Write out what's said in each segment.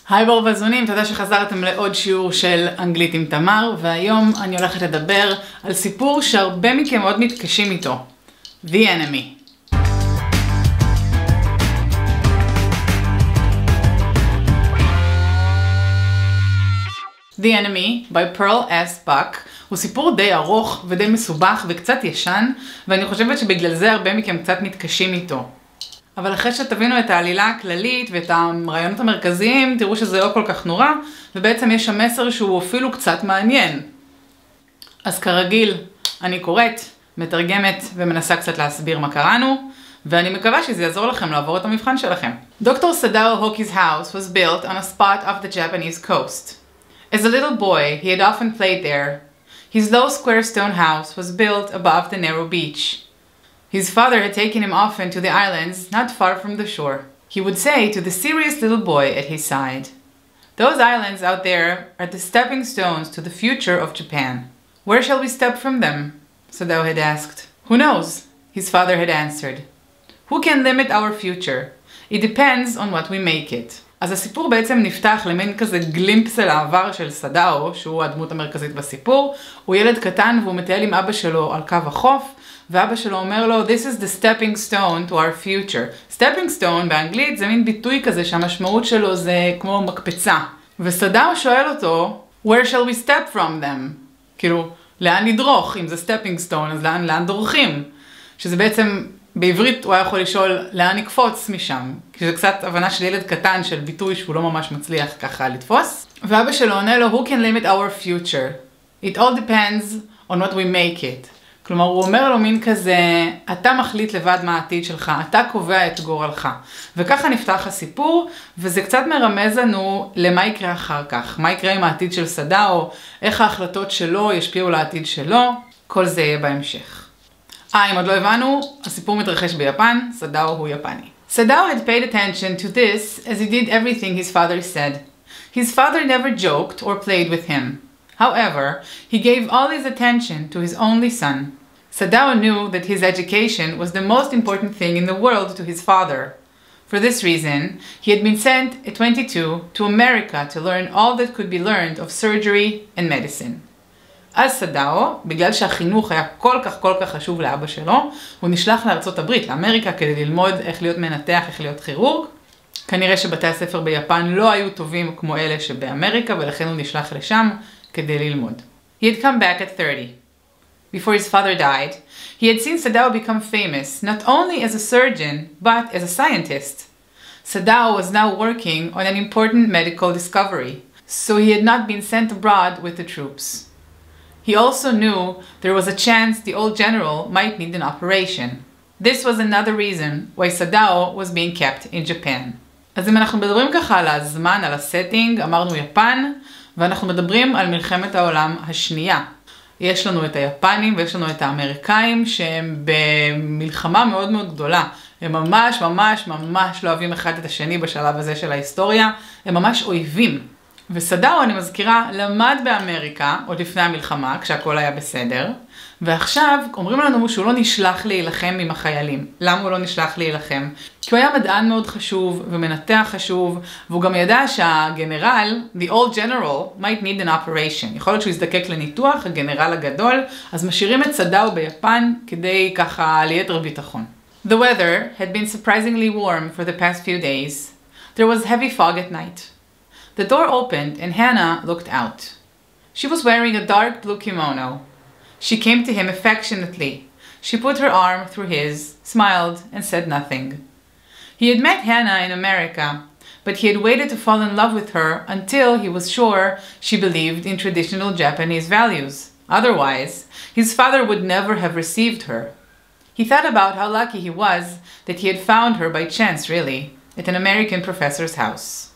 היי ברווזונים, תודה שחזרתם לעוד שיעור של אנגלית עם תמר, והיום אני הולכת לדבר על סיפור שהרבה מכם מאוד מתקשים איתו. The Enemy. The Enemy by Pearl S. Buck הוא סיפור די ארוך ודי מסובך וקצת ישן, ואני חושבת שבגלל זה הרבה מכם קצת מתקשים איתו. אבל אחרי שתבינו את העלילה הכללית ואת הרעיונות המרכזיים, תראו שזה לא כל כך נורא, ובעצם יש שם מסר שהוא אפילו קצת מעניין. אז כרגיל, אני קוראת, מתרגמת ומנסה קצת להסביר מה קראנו, ואני מקווה שזה יעזור לכם לעבור את המבחן שלכם. Dr. Sadao Hoki's house was built on a spot off the Japanese coast. As a little boy, he had often played there. His low square stone house was built above the narrow beach. His father had taken him often to the islands not far from the shore. He would say to the serious little boy at his side, "Those islands out there are the stepping stones to the future of Japan. Where shall we step from them?" Sadao had asked. "Who knows?" his father had answered. "Who can limit our future? It depends on what we make it." אז הסיפור בעצם נפתח למין כזה גלימפס אל העבר של סדאו, שהוא הדמות המרכזית בסיפור. הוא ילד קטן והוא מטייל עם אבא שלו על קו החוף, ואבא שלו אומר לו, This is the stepping stone to our future. Stepping stone באנגלית זה מין ביטוי כזה שהמשמעות שלו זה כמו מקפצה. וסדאו שואל אותו, Where shall we step from them? כאילו, לאן נדרוך? אם זה stepping stone, אז לאן דורכים? שזה בעצם, בעברית הוא היה יכול לשאול, לאן נקפוץ משם? כי זה קצת הבנה של ילד קטן של ביטוי שהוא לא ממש מצליח ככה לתפוס. ואבא שלו עונה לו, Who can limit our future? It all depends on what we make it. כלומר, הוא אומר לו מין כזה, אתה מחליט לבד מה העתיד שלך, אתה קובע את גורלך. וככה נפתח הסיפור, וזה קצת מרמז לנו למה יקרה אחר כך. מה יקרה עם העתיד של סדאו, איך ההחלטות שלו ישפיעו לעתיד שלו, כל זה יהיה בהמשך. אם עוד לא הבנו, הסיפור מתרחש ביפן, סדאו הוא יפני. Sadao had paid attention to this as he did everything his father said. His father never joked or played with him. However, he gave all his attention to his only son. Sadao knew that his education was the most important thing in the world to his father. For this reason, he had been sent at 22 to America to learn all that could be learned of surgery and medicine. אז סדאו, בגלל שהחינוך היה כל כך חשוב לאבא שלו, הוא נשלח לארצות הברית, לאמריקה, כדי ללמוד איך להיות מנתח, איך להיות כירורג. כנראה שבתי הספר ביפן לא היו טובים כמו אלה שבאמריקה, ולכן הוא נשלח לשם כדי ללמוד. He had come back at 30. Before his father died, he had seen Sadao become famous, not only as a surgeon, but as a scientist. Sadao was now working on an important medical discovery, so he had not been sent abroad with the troops. He also knew there was a chance the old general might need an operation. This was another reason why Sadao was being kept in Japan. אז אם אנחנו מדברים ככה על הזמן, על הסטינג, אמרנו יפן, ואנחנו מדברים על מלחמת העולם השנייה. יש לנו את היפנים ויש לנו את האמריקאים שהם במלחמה מאוד גדולה. הם ממש לא אוהבים אחד את השני בשלב הזה של ההיסטוריה. הם ממש אויבים. וסדאו, אני מזכירה, למד באמריקה עוד לפני המלחמה, כשהכל היה בסדר. ועכשיו אומרים לנו שהוא לא נשלח להילחם עם החיילים. למה הוא לא נשלח להילחם? כי הוא היה מדען מאוד חשוב ומנתח חשוב, והוא גם ידע שהגנרל, the old general, might need an operation. יכול להיות שהוא יזדקק לניתוח, הגנרל הגדול, אז משאירים את סדאו ביפן כדי ככה ליתר ביטחון. The weather had been surprisingly warm for the past few days. There was heavy fog at night. The door opened and Hannah looked out. She was wearing a dark blue kimono. She came to him affectionately. She put her arm through his, smiled, and said nothing. He had met Hannah in America, but he had waited to fall in love with her until he was sure she believed in traditional Japanese values. Otherwise, his father would never have received her. He thought about how lucky he was that he had found her by chance, really, at an American professor's house.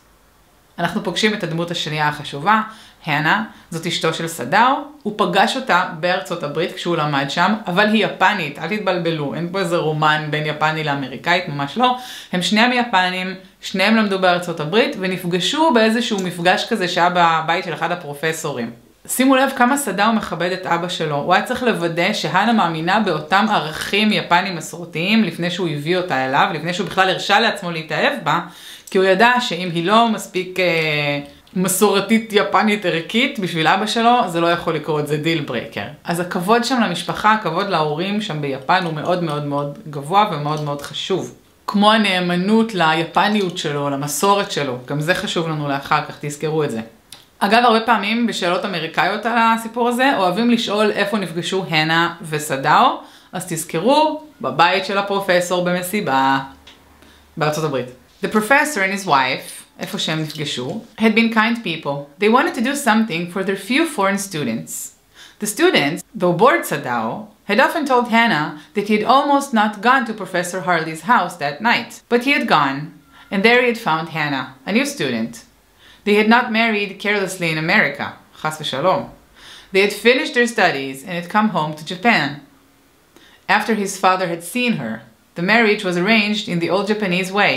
אנחנו פוגשים את הדמות השנייה החשובה, הנה, זאת אשתו של סדאו. הוא פגש אותה בארצות הברית כשהוא למד שם, אבל היא יפנית, אל תתבלבלו, אין פה איזה רומן בין יפני לאמריקאית, ממש לא. הם שניהם יפנים, שניהם למדו בארצות הברית, ונפגשו באיזשהו מפגש כזה שהיה בבית של אחד הפרופסורים. שימו לב כמה סדאו מכבד את אבא שלו. הוא היה צריך לוודא שהנה מאמינה באותם ערכים יפנים מסורתיים לפני שהוא הביא אותה אליו, לפני שהוא בכלל הרשה לעצמו להתאהב בה, כי הוא ידע שאם היא לא מספיק מסורתית יפנית ערכית בשביל אבא שלו, זה לא יכול לקרות, זה דיל ברייקר. אז הכבוד שם למשפחה, הכבוד להורים שם ביפן הוא מאוד מאוד מאוד גבוה ומאוד מאוד חשוב. כמו הנאמנות ליפניות שלו, למסורת שלו, גם זה חשוב לנו לאחר כך, תזכרו את זה. אגב, הרבה פעמים בשאלות אמריקאיות על הסיפור הזה, אוהבים לשאול איפה נפגשו הנה וסדאו, אז תזכרו, בבית של הפרופסור במסיבה, בארצות הברית. The professor and his wife, איפה שהם נפגשו, had been kind people. They wanted to do something for their few foreign students. The students, though bored Sadao, had often told Hannah that he had almost not gone to Professor Harley's house that night. But he had gone, and there he had found Hannah, a new student. They had not married carelessly in America, chas v'shalom. They had finished their studies and had come home to Japan. After his father had seen her, the marriage was arranged in the old Japanese way.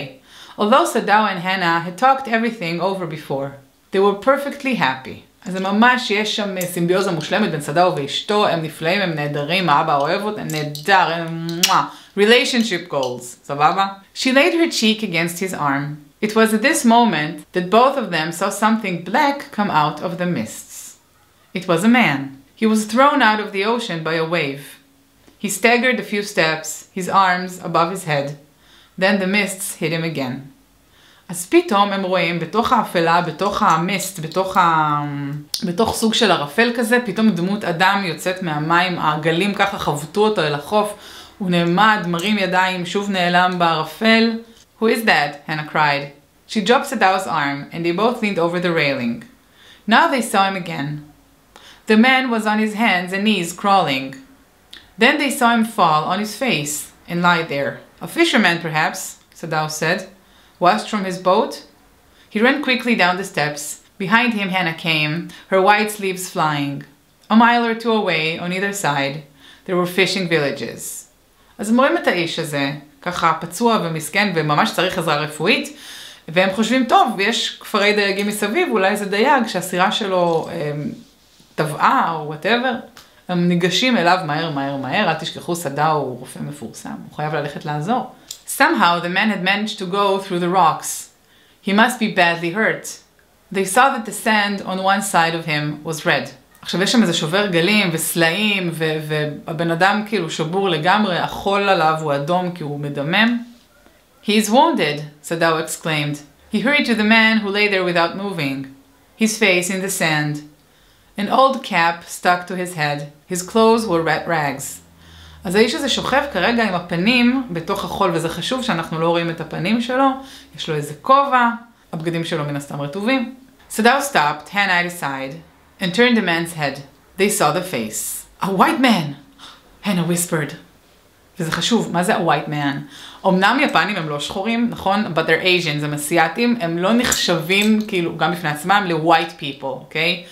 Although Sadao and Hannah had talked everything over before, they were perfectly happy. אז זה ממש יש שם סימביוזה מושלמת בין סדאו ואשתו, הם נפלאים, הם נהדרים, האבא אוהב אותם, נהדר, הם relationship goals, סבבה? She laid her cheek against his arm. It was at this moment that both of them saw something black come out of the mists. It was a man. He was thrown out of the ocean by a wave. He staggered a few steps, his arms above his head. Then the mists hit him again. אז פתאום הם רואים בתוך האפלה, בתוך המיסט, בתוך סוג של ערפל כזה, פתאום דמות אדם יוצאת מהמים, העגלים ככה חבטו אותו אל החוף, הוא נעמד, מרים ידיים, שוב נעלם בערפל. Who is that? Hannah cried. She dropped Sadao's arm, and they both leaned over the railing. Now they saw him again. The man was on his hands and knees crawling. Then they saw him fall on his face and lie there. A fisherman, perhaps, Sadao said. Washed from his boat? He ran quickly down the steps. Behind him Hannah came, her white sleeves flying. A mile or two away, on either side, there were fishing villages. אז הם רואים את האיש הזה, ככה פצוע ומסכן וממש צריך עזרה רפואית, והם חושבים, טוב, ויש כפרי דייגים מסביב, אולי זה דייג שהסירה שלו טבעה או whatever. הם ניגשים אליו מהר, אל תשכחו, סדאו הוא רופא מפורסם, הוא חייב ללכת לעזור. Somehow the man had managed to go through the rocks. He must be badly hurt. They saw that the sand on one side of him was red. עכשיו יש שם איזה שובר גלים וסלעים והבן אדם כאילו שבור לגמרי, החול עליו הוא אדום כי הוא מדמם. He is wounded, Sadao exclaimed. He hurried to the man who lay there without moving, his face in the sand. An old cap stuck to his head. His clothes were red rags. אז האיש הזה שוכב כרגע עם הפנים בתוך החול, וזה חשוב שאנחנו לא רואים את הפנים שלו. יש לו איזה כובע, הבגדים שלו מן הסתם רטובים. Sadao stopped, Hannah at his side, and turned the man's head. They saw the face. A white man! Hannah whispered. וזה חשוב, מה זה a white man? אמנם יפנים הם לא שחורים, נכון? But they're Asians, הם אסיאטים, הם לא נחשבים כאילו גם בפני עצמם ל-white people, אוקיי?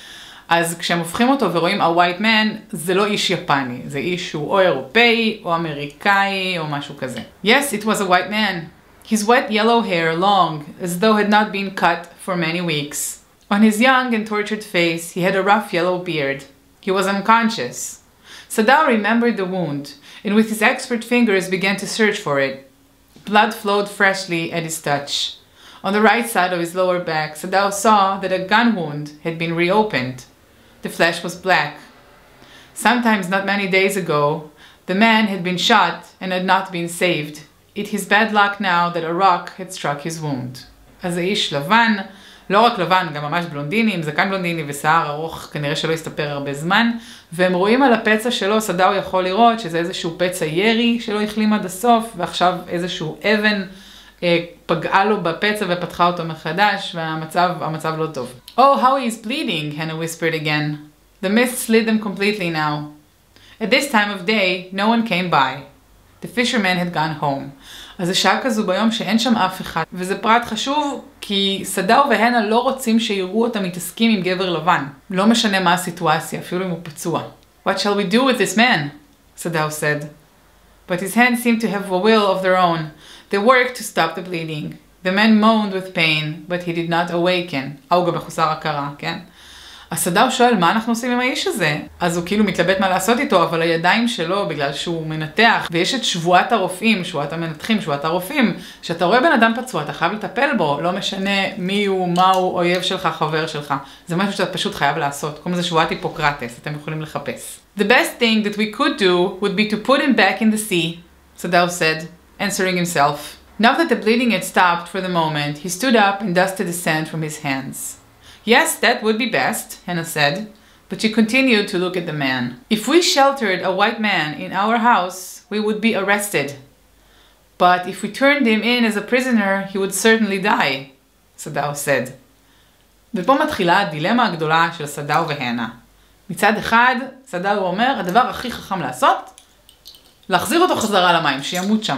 אז כשהם הופכים אותו ורואים a white man, זה לא איש יפני, זה איש שהוא או אירופאי, או אמריקאי, או משהו כזה. Yes, it was a white man. His wet yellow hair long, as though had not been cut for many weeks. On his young and tortured face, he had a rough yellow beard. He was unconscious. Sadao remembered the wound, and with his expert fingers began to search for it. Blood flowed freshly at his touch. On the right side of his lower back, Sadao saw that a gun wound had been reopened. The flesh was black. Sometimes not many days ago, the man had been shot and had not been saved. It is bad luck now that a rock had struck his wound. אז האיש לבן, לא רק לבן, גם ממש בלונדיני, עם זקן בלונדיני ושיער ארוך, כנראה שלא יסתפר הרבה זמן, והם רואים על הפצע שלו, סדאו יכול לראות שזה איזשהו פצע ירי שלא החלים עד הסוף, ועכשיו איזשהו אבן פגעה לו בפצע ופתחה אותו מחדש, והמצב לא טוב. Oh, how he is bleeding, Hannah whispered again. The mist slid them completely now. At this time of day, no one came by. The fisherman had gone home. אז זה שעה כזו ביום שאין שם אף אחד. וזה פרט חשוב, כי סדאו והנה לא רוצים שיראו אותם מתעסקים עם גבר לבן. לא משנה מה הסיטואציה, אפילו אם הוא פצוע. What shall we do with this man? Sadao said. But his hands seemed to have a will of their own. They worked to stop the bleeding. The man moaned with pain, but he did not awaken. הוא גם מחוסר הכרה, כן? הסדאו שואל מה אנחנו עושים עם האיש הזה? אז הוא כאילו מתלבט מה לעשות איתו, אבל הידיים שלו, בגלל שהוא מנתח, ויש את שבועת הרופאים, שבועת המנתחים, שבועת הרופאים, שאתה רואה בן אדם פצוע, אתה חייב לטפל בו, לא משנה מי הוא, מה הוא, אויב שלך, חבר שלך. זה משהו שאתה פשוט חייב לעשות. קוראים לזה שבועת היפוקרטס, אתם יכולים לחפש. The best thing that we could do would be to put him back in the sea, Sadao said, answering himself. Now that the bleeding had stopped for the moment, he stood up and dusted the sand from his hands. Yes, that would be best, Hannah said, but she continued to look at the man. If we sheltered a white man in our house, we would be arrested. But if we turned him in as a prisoner, he would certainly die, Sadao said. ופה מתחילה הדילמה הגדולה של סדאו והנה. מצד אחד, סדאו אומר, הדבר הכי חכם לעשות, להחזיר אותו חזרה למים, שימות שם.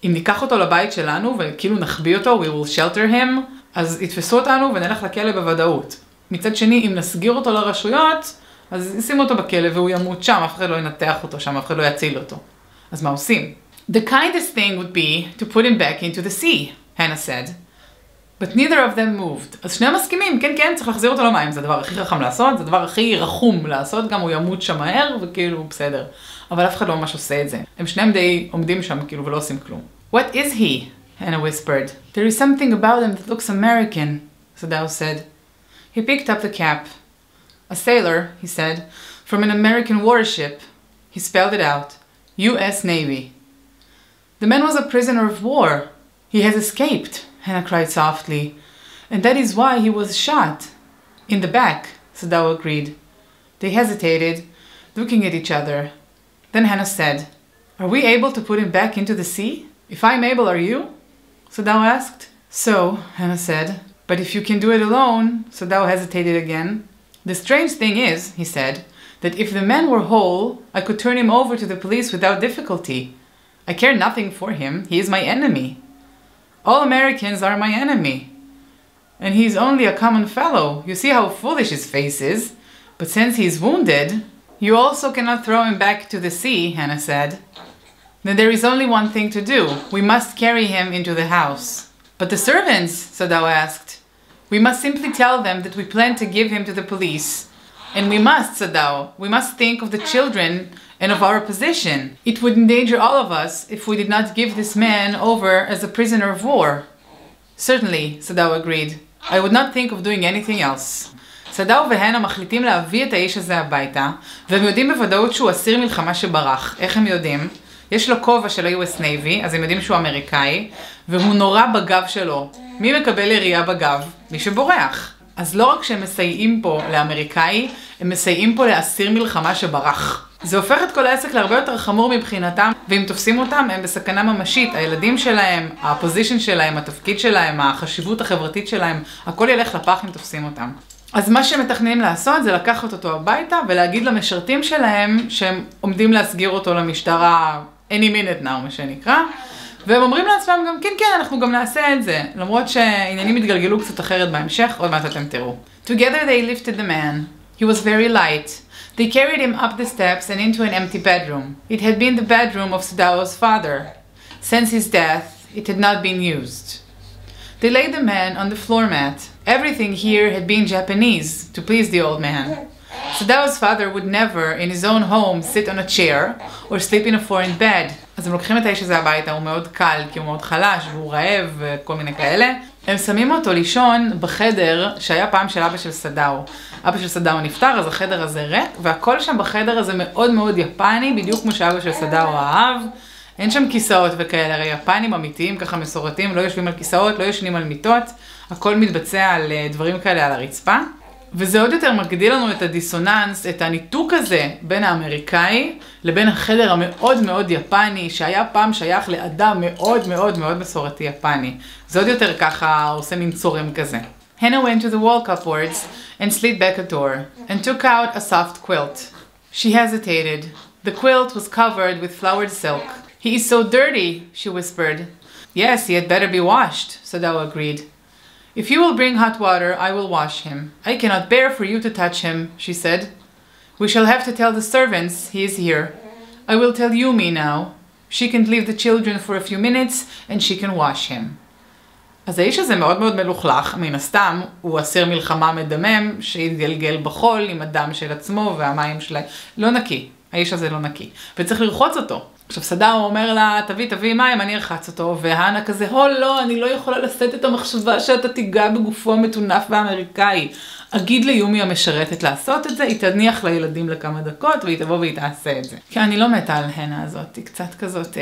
אם ניקח אותו לבית שלנו וכאילו נחביא אותו, we will shelter him, אז יתפסו אותנו ונלך לכלא בוודאות. מצד שני, אם נסגיר אותו לרשויות, אז ישימו אותו בכלא והוא ימות שם, אף אחד לא ינתח אותו שם, אף אחד לא יציל אותו. אז מה עושים? The kindest thing would be to put him back into the sea, Hannah said. But neither of them moved. אז שניהם מסכימים, כן, כן, צריך להחזיר אותו למים, זה הדבר הכי חכם לעשות, זה הדבר הכי רחום לעשות, גם הוא ימות שם מהר, וכאילו בסדר. אבל אף אחד לא ממש עושה את זה. הם שניהם די עומדים שם כאילו ולא עושים כלום. What is he? Hannah whispered. There is something about him that looks American, Sadao said. He picked up the cap. A sailor, he said, from an American warship. He spelled it out. U.S. Navy. The man was a prisoner of war. He has escaped, Hannah cried softly. And that is why he was shot. In the back, Sadao agreed. They hesitated, looking at each other. Then Hannah said, Are we able to put him back into the sea? If I'm able, are you? Sadao asked. So, Hannah said, but if you can do it alone, Sadao hesitated again. The strange thing is, he said, that if the man were whole, I could turn him over to the police without difficulty. I care nothing for him. He is my enemy. All Americans are my enemy. And he is only a common fellow. You see how foolish his face is. But since he is wounded, you also cannot throw him back to the sea, Hannah said. Then there is only one thing to do. We must carry him into the house. But the servants, Sadao asked. We must simply tell them that we plan to give him to the police. And we must, Sadao, we must think of the children and of our position. It would endanger all of us if we did not give this man over as a prisoner of war. Certainly, Sadao agreed. I would not think of doing anything else. סדאו והנה מחליטים להביא את האיש הזה הביתה, והם יודעים בוודאות שהוא אסיר מלחמה שברח. איך הם יודעים? יש לו כובע של ה-US Navy, אז הם יודעים שהוא אמריקאי, והוא נורא בגב שלו. מי מקבל ירייה בגב? מי שבורח. אז לא רק שהם מסייעים פה לאמריקאי, הם מסייעים פה לאסיר מלחמה שברח. זה הופך את כל העסק להרבה יותר חמור מבחינתם, ואם תופסים אותם, הם בסכנה ממשית. הילדים שלהם, הפוזישן שלהם, התפקיד שלהם, החשיבות החברתית שלהם, הכל ילך לפח אם תופסים אותם. אז מה שהם מתכננים לעשות זה לקחת אותו הביתה ולהגיד למשרתים שלהם שהם עומדים להסגיר אותו למשטרה any minute now, מה שנקרא. והם אומרים לעצמם גם, כן, כן, אנחנו גם נעשה את זה. למרות שעניינים התגלגלו קצת אחרת בהמשך, עוד מעט אתם תראו. Together they lifted the man. He was very light. They carried him up the steps and into an empty bedroom. It had been the bedroom of Sadao's father. Since his death, it had not been used. They laid the man on the floor mat. Everything here had been Japanese, to please the old man. Sadao's father would never, in his own home, sit on a chair or sleep in a foreign bed. אז הם לוקחים את האיש הזה הביתה, הוא מאוד קל, כי הוא מאוד חלש, והוא רעב וכל מיני כאלה. הם שמים אותו לישון בחדר שהיה פעם של אבא של סדאו. אבא של סדאו נפטר, אז החדר הזה ריק, והכל שם בחדר הזה מאוד מאוד יפני, בדיוק כמו שאבא של סדאו אהב. אין שם כיסאות וכאלה, הרי יפנים אמיתיים, ככה מסורתיים, לא יושבים על כיסאות, לא ישנים על מיטות, הכל מתבצע על דברים כאלה על הרצפה. וזה עוד יותר מגדיל לנו את הדיסוננס, את הניתוק הזה בין האמריקאי לבין החדר המאוד מאוד יפני, שהיה פעם שייך לאדם מאוד מאוד מאוד מסורתי יפני. זה עוד יותר ככה עושה מין צורם כזה. Hannah went to the wall cupboards and slid back a door and took out a soft quilt. She hesitated. The quilt was covered with flowered silk. He is so dirty, she whispered. Yes, he had better be washed, Sadao agreed. If you will bring hot water, I will wash him. I cannot bear for you to touch him, she said. We shall have to tell the servants he is here. I will tell Yumi now. She can leave the children for a few minutes and she can wash him. אז האיש הזה מאוד מאוד מלוכלך, מן הסתם, הוא אסיר מלחמה מדמם שהתגלגל בחול עם הדם של עצמו והמים שלה. לא נקי, האיש הזה לא נקי, וצריך לרחוץ אותו. עכשיו סדאו אומר לה, תביא מים, אני ארחץ אותו, והנה כזה, לא, אני לא יכולה לשאת את המחשבה שאתה תיגע בגופו המטונף והאמריקאי. אגיד ליומי המשרתת לעשות את זה, היא תניח לילדים לכמה דקות, והיא תבוא והיא תעשה את זה. כי אני לא מתה על הנה הזאת, היא קצת כזאת.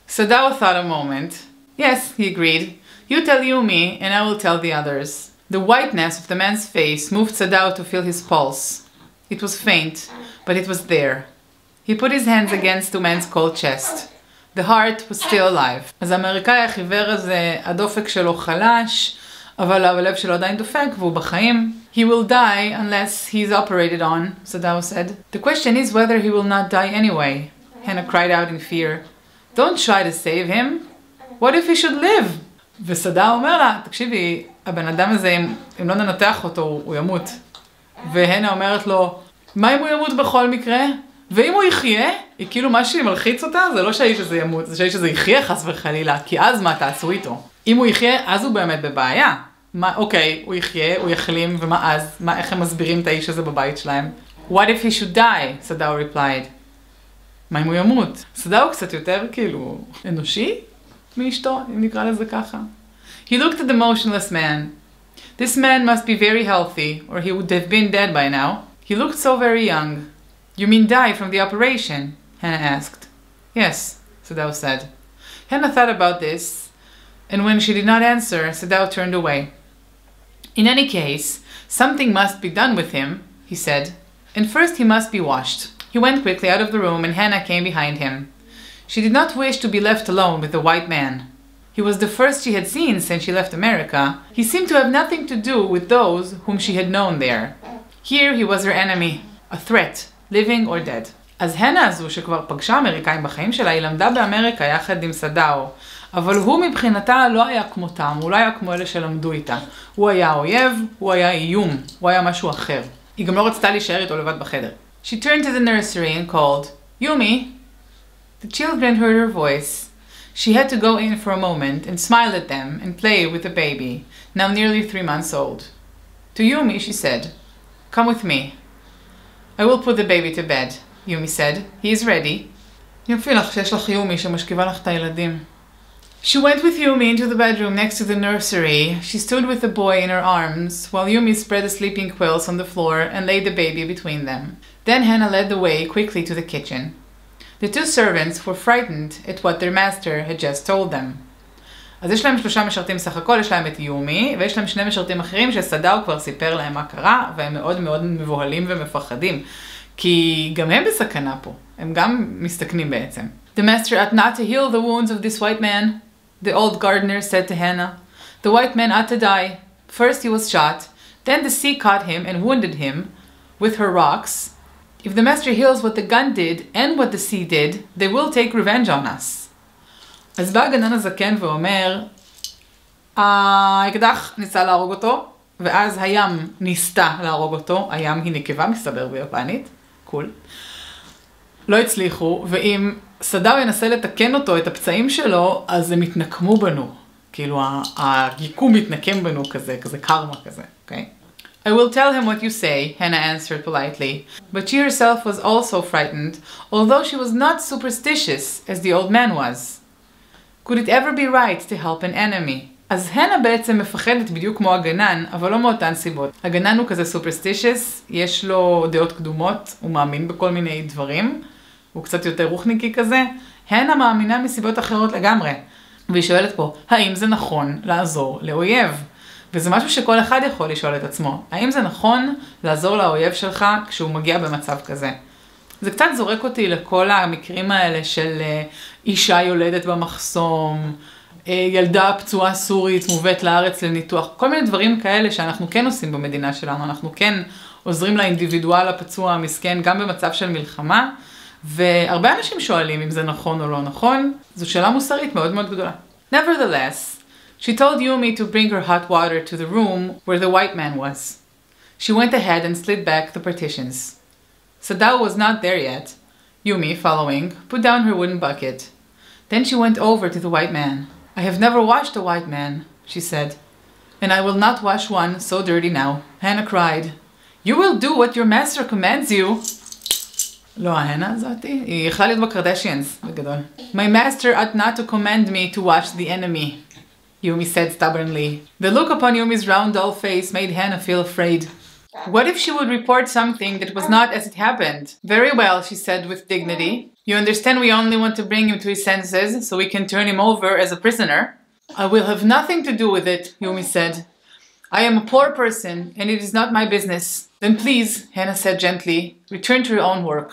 Sadao thought a moment. Yes, he agreed. You tell Yumi, and I will tell the others. The whiteness of the man's face moved Sadao to feel his pulse. It was faint, but it was there. He put his hands against the man's cold chest. The heart was still alive. אז האמריקאי החיוור הזה, הדופק שלו חלש, אבל הלב שלו עדיין דופק והוא בחיים. He will die unless he's operated on, Sadao said. The question is whether he will not die anyway. Hannah cried out in fear. Don't try to save him. What if he should live? וסדאו אומר לה, תקשיבי, הבן אדם הזה, אם לא ננתח אותו, הוא ימות. והנה אומרת לו, מה אם הוא ימות בכל מקרה? ואם הוא יחיה, היא כאילו מה שהיא מלחיץ אותה, זה לא שהאיש הזה ימות, זה שהאיש הזה יחיה חס וחלילה, כי אז מה תעשו איתו? אם הוא יחיה, אז הוא באמת בבעיה. אוקיי, הוא יחיה, הוא יחלים, ומה אז? איך הם מסבירים את האיש הזה בבית שלהם? What if he should die? סדאו replied. מה אם הוא ימות? סדאו קצת יותר כאילו אנושי מאשתו, אם נקרא לזה ככה. He looked at the motionless man. This man must be very healthy, or he would have been dead by now. He looked so very young. You mean die from the operation? Hannah asked. Yes, Sadao said. Hannah thought about this, and when she did not answer, Sadao turned away. In any case, something must be done with him, he said, and first he must be washed. He went quickly out of the room and Hannah came behind him. She did not wish to be left alone with the white man. He was the first she had seen since she left America. He seemed to have nothing to do with those whom she had known there. Here he was her enemy, a threat, living or dead. אז הנה הזו שכבר פגשה אמריקאים בחיים שלה, היא למדה באמריקה יחד עם סדאו. אבל הוא מבחינתה לא היה כמותם, הוא לא היה כמו אלה שלמדו איתה. הוא היה אויב, הוא היה איום, הוא היה משהו אחר. היא גם לא רצתה להישאר איתו לבד בחדר. She turned to the nursery and called, Yumi! The children heard her voice. She had to go in for a moment and smile at them and play with the baby, now nearly 3 months old. To Yumi, she said, Come with me. I will put the baby to bed, Yumi said. He is ready. יופי לך שיש לך יומי שמשכיבה לך את הילדים. She went with Yumi into the bedroom next to the nursery. She stood with the boy in her arms, while Yumi spread the sleeping quilts on the floor and laid the baby between them. Then Hannah led the way quickly to the kitchen. The two servants were frightened at what their master had just told them. אז יש להם 3 משרתים סך הכל, יש להם את יומי, ויש להם 2 משרתים אחרים שסדאו כבר סיפר להם מה קרה, והם מאוד מאוד מבוהלים ומפחדים. כי גם הם בסכנה פה, הם גם מסתכנים בעצם. The master ought not to heal the wounds of this white man, the old gardener said to Hannah. The white man ought to die. First he was shot, then the sea caught him and wounded him with her rocks. If the master heals what the gun did and what the sea did, they will take revenge on us. אז בא הגנן הזקן ואומר, האקדח ניסה להרוג אותו, ואז הים ניסתה להרוג אותו, הים היא נקבה מסתבר ביפנית, קול. לא הצליחו, ואם סדאו ינסה לתקן אותו, את הפצעים שלו, אז הם יתנקמו בנו. כאילו היקום מתנקם בנו כזה קרמה כזה, אוקיי? I will tell him what you say, Hannah answered politely, but she herself was also frightened, although she was not superstitious as the old man was. Could it ever be right to help an enemy? אז הנה בעצם מפחדת בדיוק כמו הגנן, אבל לא מאותן סיבות. הגנן הוא כזה superstitious, יש לו דעות קדומות, הוא מאמין בכל מיני דברים, הוא קצת יותר רוחניקי כזה. הנה מאמינה מסיבות אחרות לגמרי. והיא שואלת פה, האם זה נכון לעזור לאויב? וזה משהו שכל אחד יכול לשאול את עצמו. האם זה נכון לעזור לאויב שלך כשהוא מגיע במצב כזה? זה קצת זורק אותי לכל המקרים האלה של אישה יולדת במחסום, ילדה פצועה סורית מובאת לארץ לניתוח, כל מיני דברים כאלה שאנחנו כן עושים במדינה שלנו, אנחנו כן עוזרים לאינדיבידואל הפצוע המסכן גם במצב של מלחמה, והרבה אנשים שואלים אם זה נכון או לא נכון, זו שאלה מוסרית מאוד מאוד גדולה. Nevertheless, she told Yumi to bring her hot water to the room where the white man was. She went ahead and slid back the partitions. Sadao was not there yet. Yumi, following, put down her wooden bucket. Then she went over to the white man. I have never washed a white man, she said, and I will not wash one so dirty now. Hannah cried, You will do what your master commands you. לא, ההנה הזאתי, היא יכלה להיות בקרדשיאנס, בגדול. My master ought not to command me to wash the enemy, Yumi said stubbornly. The look upon Yumi's round, dull face made Hannah feel afraid. What if she would report something that was not as it happened? Very well, she said with dignity. You understand we only want to bring him to his senses so we can turn him over as a prisoner? I will have nothing to do with it, Yumi said. I am a poor person, and it is not my business. Then please, Hannah said gently, return to your own work.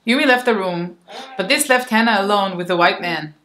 Yumi left the room, but this left Hannah alone with the white man.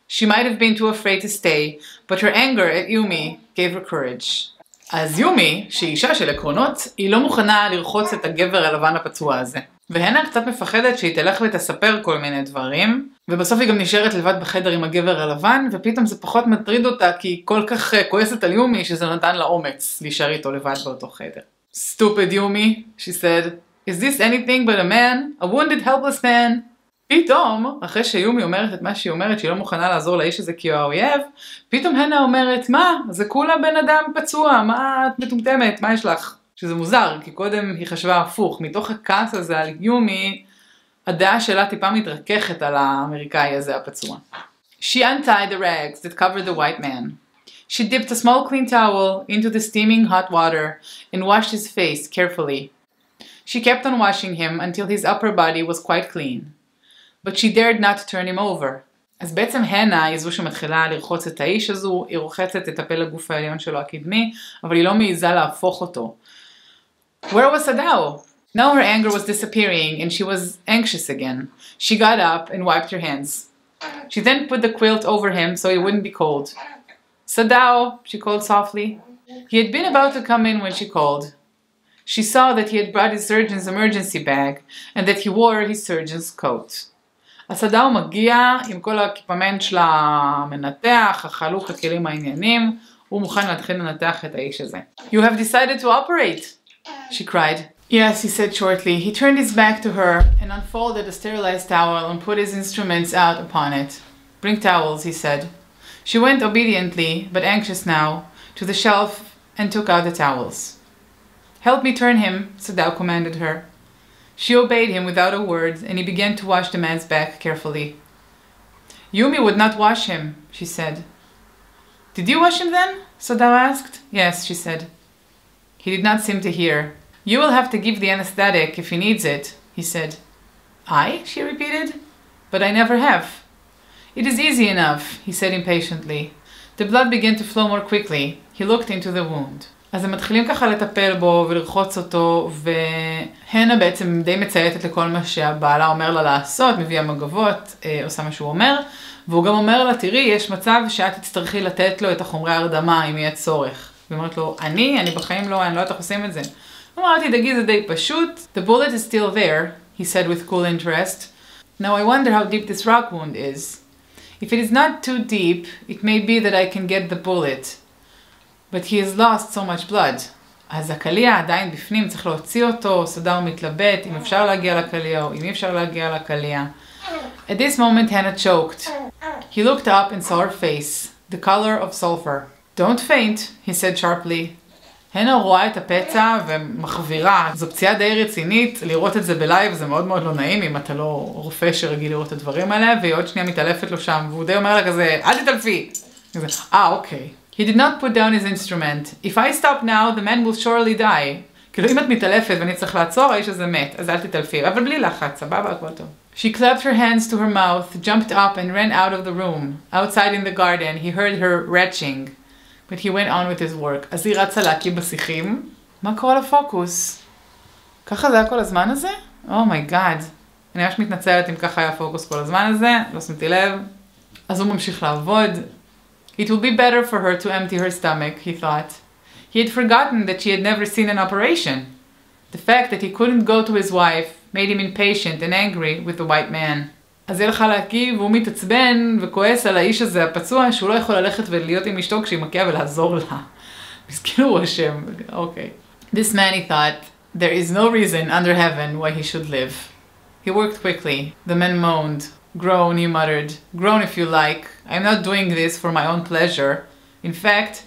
She might have been too afraid to stay, but her anger at Yumi gave her courage. אז יומי, שהיא אישה של עקרונות, היא לא מוכנה לרחוץ את הגבר הלבן הפצוע הזה. והנה קצת מפחדת שהיא תלך ותספר כל מיני דברים, ובסוף היא גם נשארת לבד בחדר עם הגבר הלבן, ופתאום זה פחות מטריד אותה כי היא כל כך כועסת על יומי שזה נתן לה אומץ להישאר איתו לבד באותו חדר. Stupid Yumi, she said. Is this anything but a man? A wounded helpless man? פתאום, אחרי שיומי אומרת את מה שהיא אומרת, שהיא לא מוכנה לעזור לאיש הזה כי הוא האויב, פתאום הנה אומרת, מה? זה כולה בן אדם פצוע, מה את מטומטמת? מה יש לך? שזה מוזר, כי קודם היא חשבה הפוך, מתוך הכעס הזה על יומי, הדעה שלה טיפה מתרככת על האמריקאי הזה הפצוע. She untied the rags that covered the white man. She dipped a small clean towel into the steaming hot water and washed his face carefully. She kept on washing him until his upper body was quite clean. But she dared not turn him over. אז בעצם הנה היא זו שמתחילה לרחוץ את האיש הזו, היא רוחצת את הפל הגוף העליון שלו הקדמי, אבל היא לא מעיזה להפוך אותו. Where was Sadao? Now her anger was disappearing and she was anxious again. She got up and wiped her hands. She then put the quilt over him so he wouldn't be cold. Sadao, she called softly. He had been about to come in when she called. She saw that he had brought his surgeon's emergency bag and that he wore his surgeon's coat. הסדאו מגיע עם כל הקיפמנט של המנתח, החלוק, הכלים העניינים, הוא מוכן להתחיל לנתח את האיש הזה. You have decided to operate, she cried. Yes, he said shortly. He turned his back to her and unfolded a sterilized towel and put his instruments out upon it. Bring towels, he said. She went obediently, but anxious now, to the shelf and took out the towels. Help me turn him, Sadao commanded her. She obeyed him without a word, and he began to wash the man's back carefully. Yumi would not wash him, she said. Did you wash him then? Sadao asked. Yes, she said. He did not seem to hear. You will have to give the anesthetic if he needs it, he said. I? She repeated. But I never have. It is easy enough, he said impatiently. The blood began to flow more quickly. He looked into the wound. אז הם מתחילים ככה לטפל בו ולרחוץ אותו, והנה בעצם די מצייתת לכל מה שהבעלה אומר לה לעשות, מביאה מגבות, עושה מה שהוא אומר, והוא גם אומר לה, תראי, יש מצב שאת תצטרכי לתת לו את החומרי הרדמה אם יהיה צורך. והיא אומרת לו, אני בחיים לא, אני לא יודעת איך עושים את זה. הוא אמר, תדאגי, זה די פשוט. The bullet is still there, he said with cool interest. Now I wonder how deep this rock wound is. If it is not too deep, it may be that I can get the bullet. But he has lost so much blood. אז הקליע עדיין בפנים, צריך להוציא אותו, סדאו מתלבט, אם אפשר להגיע לקליע או אם אי אפשר להגיע לקליע. At this moment, Hannah choked. He looked up and saw her face, the color of sulfur. Don't faint, he said sharply. הנה רואה את הפצע ומחבירה. זו פציעה די רצינית, לראות את זה בלייב זה מאוד מאוד לא נעים אם אתה לא רופא שרגיל לראות את הדברים האלה, והיא עוד שנייה מתעלפת לו שם, והוא די אומר לה כזה, אל תתעלפי. כזה, אוקיי. He did not put down his instrument. If I stop now, the man will surely die. כאילו אם את מתעלפת ואני צריך לעצור, האיש הזה מת, אז אל תתעלפי. אבל בלי לחץ, סבבה, הכל טוב. She clapped her hands to her mouth, jumped up and ran out of the room. Outside in the garden, he heard her retching. But he went on with his work. אז היא רצה להקיא בשיחים. מה קורה לפוקוס? ככה זה היה כל הזמן הזה? אומייגאד. אני ממש מתנצלת אם ככה היה פוקוס כל הזמן הזה, לא שמתי לב. אז הוא ממשיך לעבוד. It would be better for her to empty her stomach, he thought. He had forgotten that she had never seen an operation. The fact that he couldn't go to his wife made him impatient and angry with the white man. אז היא הלכה להקיא והוא מתעצבן וכועס על האיש הזה הפצוע שהוא לא יכול ללכת ולהיות עם אשתו כשהיא מקיאה ולעזור לה. מסכן הוא אשם. אוקיי. This man, he thought, there is no reason under heaven why he should live. He worked quickly. The man moaned. Groan, he muttered. Groan if you like. I am not doing this for my own pleasure. In fact,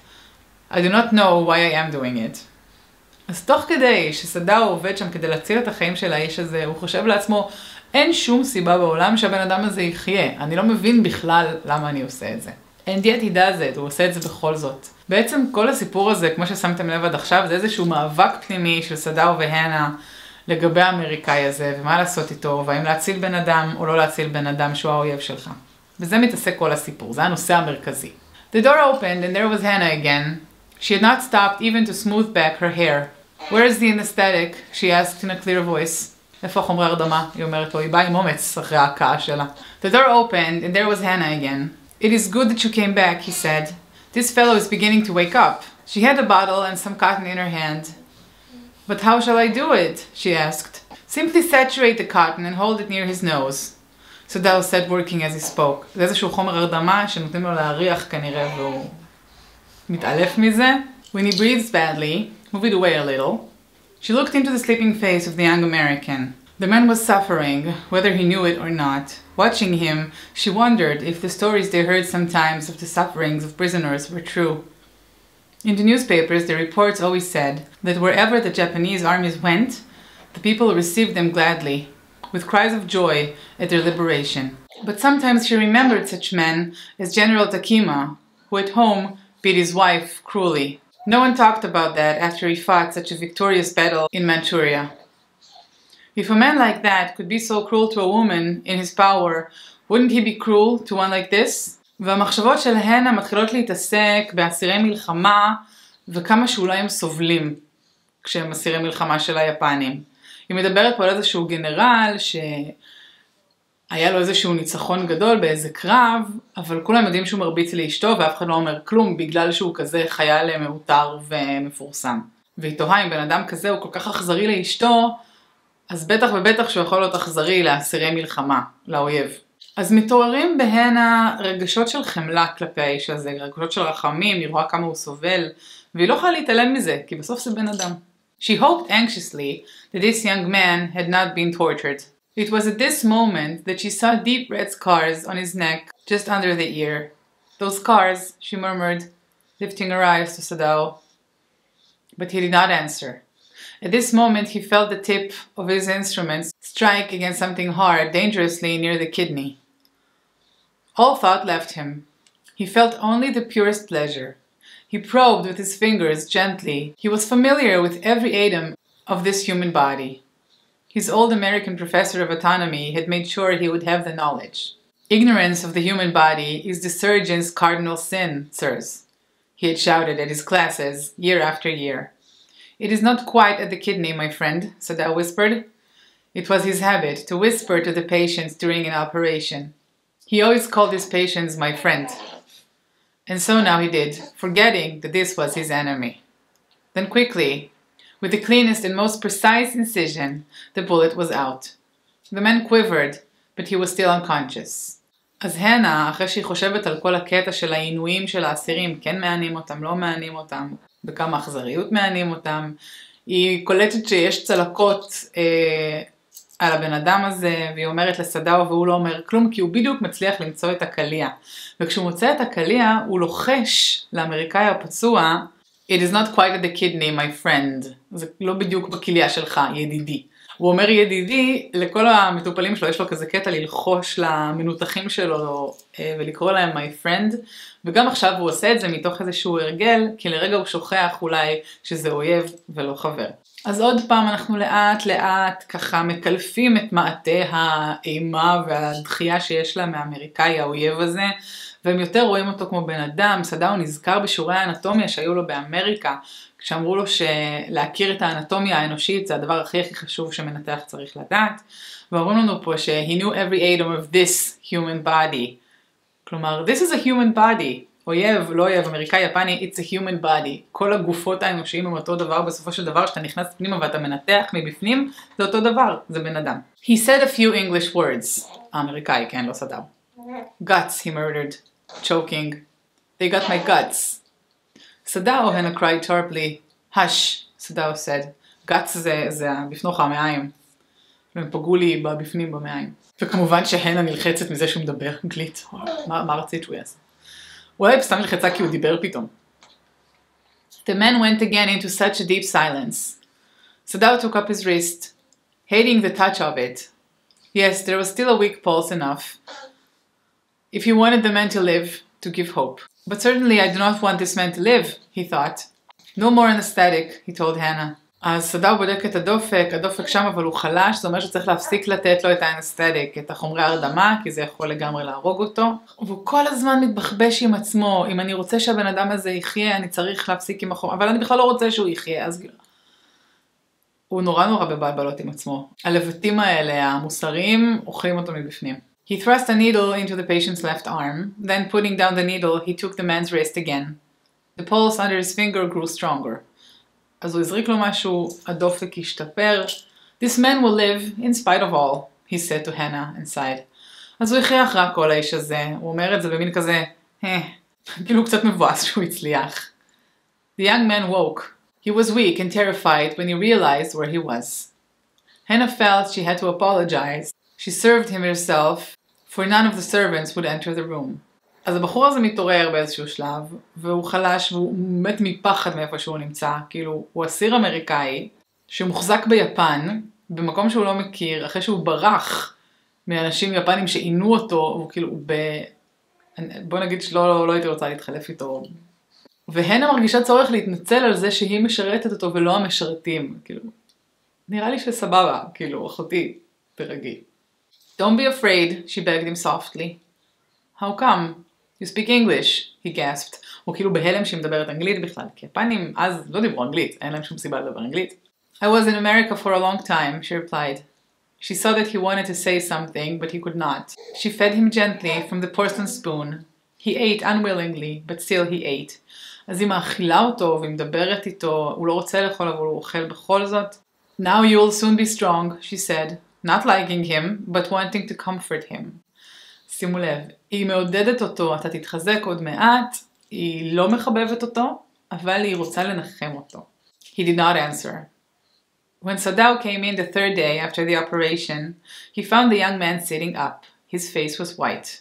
I do not know why I am doing it. אז תוך כדי שסדאו עובד שם כדי להציל את החיים של האיש הזה, הוא חושב לעצמו, אין שום סיבה בעולם שהבן אדם הזה יחיה. אני לא מבין בכלל למה אני עושה את זה. And yet he does it, הוא עושה את זה בכל זאת. בעצם כל הסיפור הזה, כמו ששמתם לב עד עכשיו, זה איזשהו מאבק פנימי של סדאו והנה לגבי האמריקאי הזה, ומה לעשות איתו, והאם להציל בן אדם או לא להציל בן אדם שהוא האויב שלך. וזה מתעסק כל הסיפור, זה הנושא המרכזי. The door opened and there was Hannah again. She had not stopped even to smooth back her hair. Where is the anesthetic? She asked in a clear voice. איפה חומרי הרדמה? היא אומרת לו, היא באה עם אומץ אחרי ההקאה שלה. The door opened and there was Hannah again. It is good that you came back, he said. This fellow is beginning to wake up. She had a bottle and some cotton in her hand. But how shall I do it? She asked. Simply saturate the cotton and hold it near his nose. Sadao said, working as he spoke. זה איזשהו חומר הרדמה שנותנים לו להריח כנראה והוא מתעלף מזה. When he breathes badly, move it away a little. She looked into the sleeping face of the young American. The man was suffering, whether he knew it or not. Watching him, she wondered if the stories they heard sometimes of the sufferings of prisoners were true. In the newspapers, the reports always said that wherever the Japanese armies went, the people received them gladly, with cries of joy at their liberation. But sometimes she remembered such men as General Takima, who at home beat his wife cruelly. No one talked about that after he fought such a victorious battle in Manchuria. If a man like that could be so cruel to a woman in his power, wouldn't he be cruel to one like this? והמחשבות של הנה מתחילות להתעסק באסירי מלחמה וכמה שאולי הם סובלים כשהם אסירי מלחמה של היפנים. היא מדברת פה על איזשהו גנרל שהיה לו איזשהו ניצחון גדול באיזה קרב, אבל כולם יודעים שהוא מרביץ לאשתו ואף אחד לא אומר כלום בגלל שהוא כזה חייל מאותר ומפורסם. והיא תוהה אם בן אדם כזה הוא כל כך אכזרי לאשתו, אז בטח ובטח שהוא יכול להיות אכזרי לאסירי מלחמה, לאויב. אז מתעוררים בהנה רגשות של חמלה כלפי האיש הזה, רגשות של רחמים, היא רואה כמה הוא סובל, והיא לא יכולה להתעלם מזה, כי בסוף זה בן אדם. She hoped anxiously that this young man had not been tortured. It was at this moment that she saw deep red scars on his neck, just under the ear. Those scars, she murmured, lifting her eyes to Sadao. But he did not answer. At this moment he felt the tip of his instrument strike against something hard, dangerously near the kidney. All thought left him. He felt only the purest pleasure. He probed with his fingers gently. He was familiar with every atom of this human body. His old American professor of anatomy had made sure he would have the knowledge. Ignorance of the human body is the surgeon's cardinal sin, sirs, he had shouted at his classes year after year. It is not quite at the kidney, my friend, Sadao whispered. It was his habit to whisper to the patients during an operation. He always called his patients my friend. And so now he did, forgetting that this was his enemy. Then quickly, with the cleanest and most precise incision, the bullet was out. The man quivered, but he was still unconscious. אז הנה, אחרי שהיא חושבת על כל הקטע של העינויים של האסירים, כן מענים אותם, לא מענים אותם, בכמה אכזריות מענים אותם, היא קולטת שיש צלקות על הבן אדם הזה, והיא אומרת לסדאו והוא לא אומר כלום, כי הוא בדיוק מצליח למצוא את הקליה. וכשהוא מוצא את הקליה, הוא לוחש לאמריקאי הפצוע, It is not quite at the kidney, my friend. זה לא בדיוק בכליה שלך, ידידי. הוא אומר ידידי, לכל המטופלים שלו יש לו כזה קטע ללחוש למנותחים שלו ולקרוא להם my friend, וגם עכשיו הוא עושה את זה מתוך איזשהו הרגל, כי לרגע הוא שוכח אולי שזה אויב ולא חבר. אז עוד פעם אנחנו לאט לאט ככה מקלפים את מעטה האימה והדחייה שיש לה מהאמריקאי האויב הזה, והם יותר רואים אותו כמו בן אדם. סדאו נזכר בשיעורי האנטומיה שהיו לו באמריקה, כשאמרו לו שלהכיר את האנטומיה האנושית זה הדבר הכי חשוב שמנתח צריך לדעת, ואומרים לנו פה he knew every atom of this human body. כלומר, this is a human body. אויב, לא אויב, אמריקאי, יפני, it's a human body. כל הגופות האנושיים הם אותו דבר, בסופו של דבר, שאתה נכנס פנימה ואתה מנתח מבפנים, זה אותו דבר, זה בן אדם. He said a few English words. האמריקאי, כן, לא סדאו. Guts, he murdered, choking. They got my guts. Sadao, Hannah cried sharply. Hush, Sadao said. Guts זה בפנוך המעיים. הם פגעו לי בפנים במעיים. וכמובן שהנה נלחצת מזה שהוא מדבר אנגלית. מה רצית שהוא יעשה? אולי סתם נלחצה כי הוא דיבר פתאום. The man went again into such a deep silence. Sadao took up his wrist, hating the touch of it. Yes, there was still a weak pulse enough. If he wanted the man to live, to give hope. But certainly I do not want this man to live, he thought. No more anesthetic, he told Hannah. אז סדאו בודק את הדופק שם אבל הוא חלש, זה אומר שצריך להפסיק לתת לו את האנסתטיק, את החומרי הרדמה, כי זה יכול לגמרי להרוג אותו. והוא כל הזמן מתבחבש עם עצמו, אם אני רוצה שהבן אדם הזה יחיה, אני צריך להפסיק עם החומר, אבל אני בכלל לא רוצה שהוא יחיה, אז הוא נורא בבלבלות עם עצמו. הלבטים האלה, המוסריים, אוכלים אותו מבפנים. He thrust a needle into the patient's left arm, then putting down the needle, he took the man's wrist again. The pulse under his finger grew stronger. אז הוא הזריק לו משהו, הדופק השתפר. This man will live in spite of all, he said to Hannah and sighed. אז הוא יחיה אחרי הכל האיש הזה. הוא אומר את זה במין כזה, כאילו קצת מבואס שהוא הצליח. The young man woke. He was weak and terrified when he realized where he was. Hannah felt she had to apologize. She served him herself, for none of the servants would enter the room. אז הבחור הזה מתעורר באיזשהו שלב, והוא חלש והוא מת מפחד מאיפה שהוא נמצא. כאילו, הוא אסיר אמריקאי שמוחזק ביפן, במקום שהוא לא מכיר, אחרי שהוא ברח מאנשים יפנים שעינו אותו, הוא כאילו, בוא נגיד שלא הייתי רוצה להתחלף איתו. והנה מרגישה צורך להתנצל על זה שהיא משרתת אותו ולא המשרתים. כאילו, נראה לי שסבבה, כאילו, אחותי, תרגי. Don't be afraid, she begged him softly. How come? You speak English, he gasped. הוא כאילו בהלם שהיא מדברת אנגלית בכלל, כי יפנים אז לא דיברו אנגלית, אין להם שום סיבה לדבר אנגלית. I was in America for a long time, she replied. She saw that he wanted to say something, but he could not. She fed him gently from the porcelain spoon. He ate unwillingly, but still he ate. אז היא מאכילה אותו והיא מדברת איתו, הוא לא רוצה לאכול אבל הוא אוכל בכל זאת. Now you will soon be strong, she said, not liking him, but wanting to comfort him. שימו לב, היא מעודדת אותו, אתה תתחזק עוד מעט, היא לא מחבבת אותו, אבל היא רוצה לנחם אותו. He did not answer. When Sadao came in the third day after the operation, he found the young man sitting up. His face was white.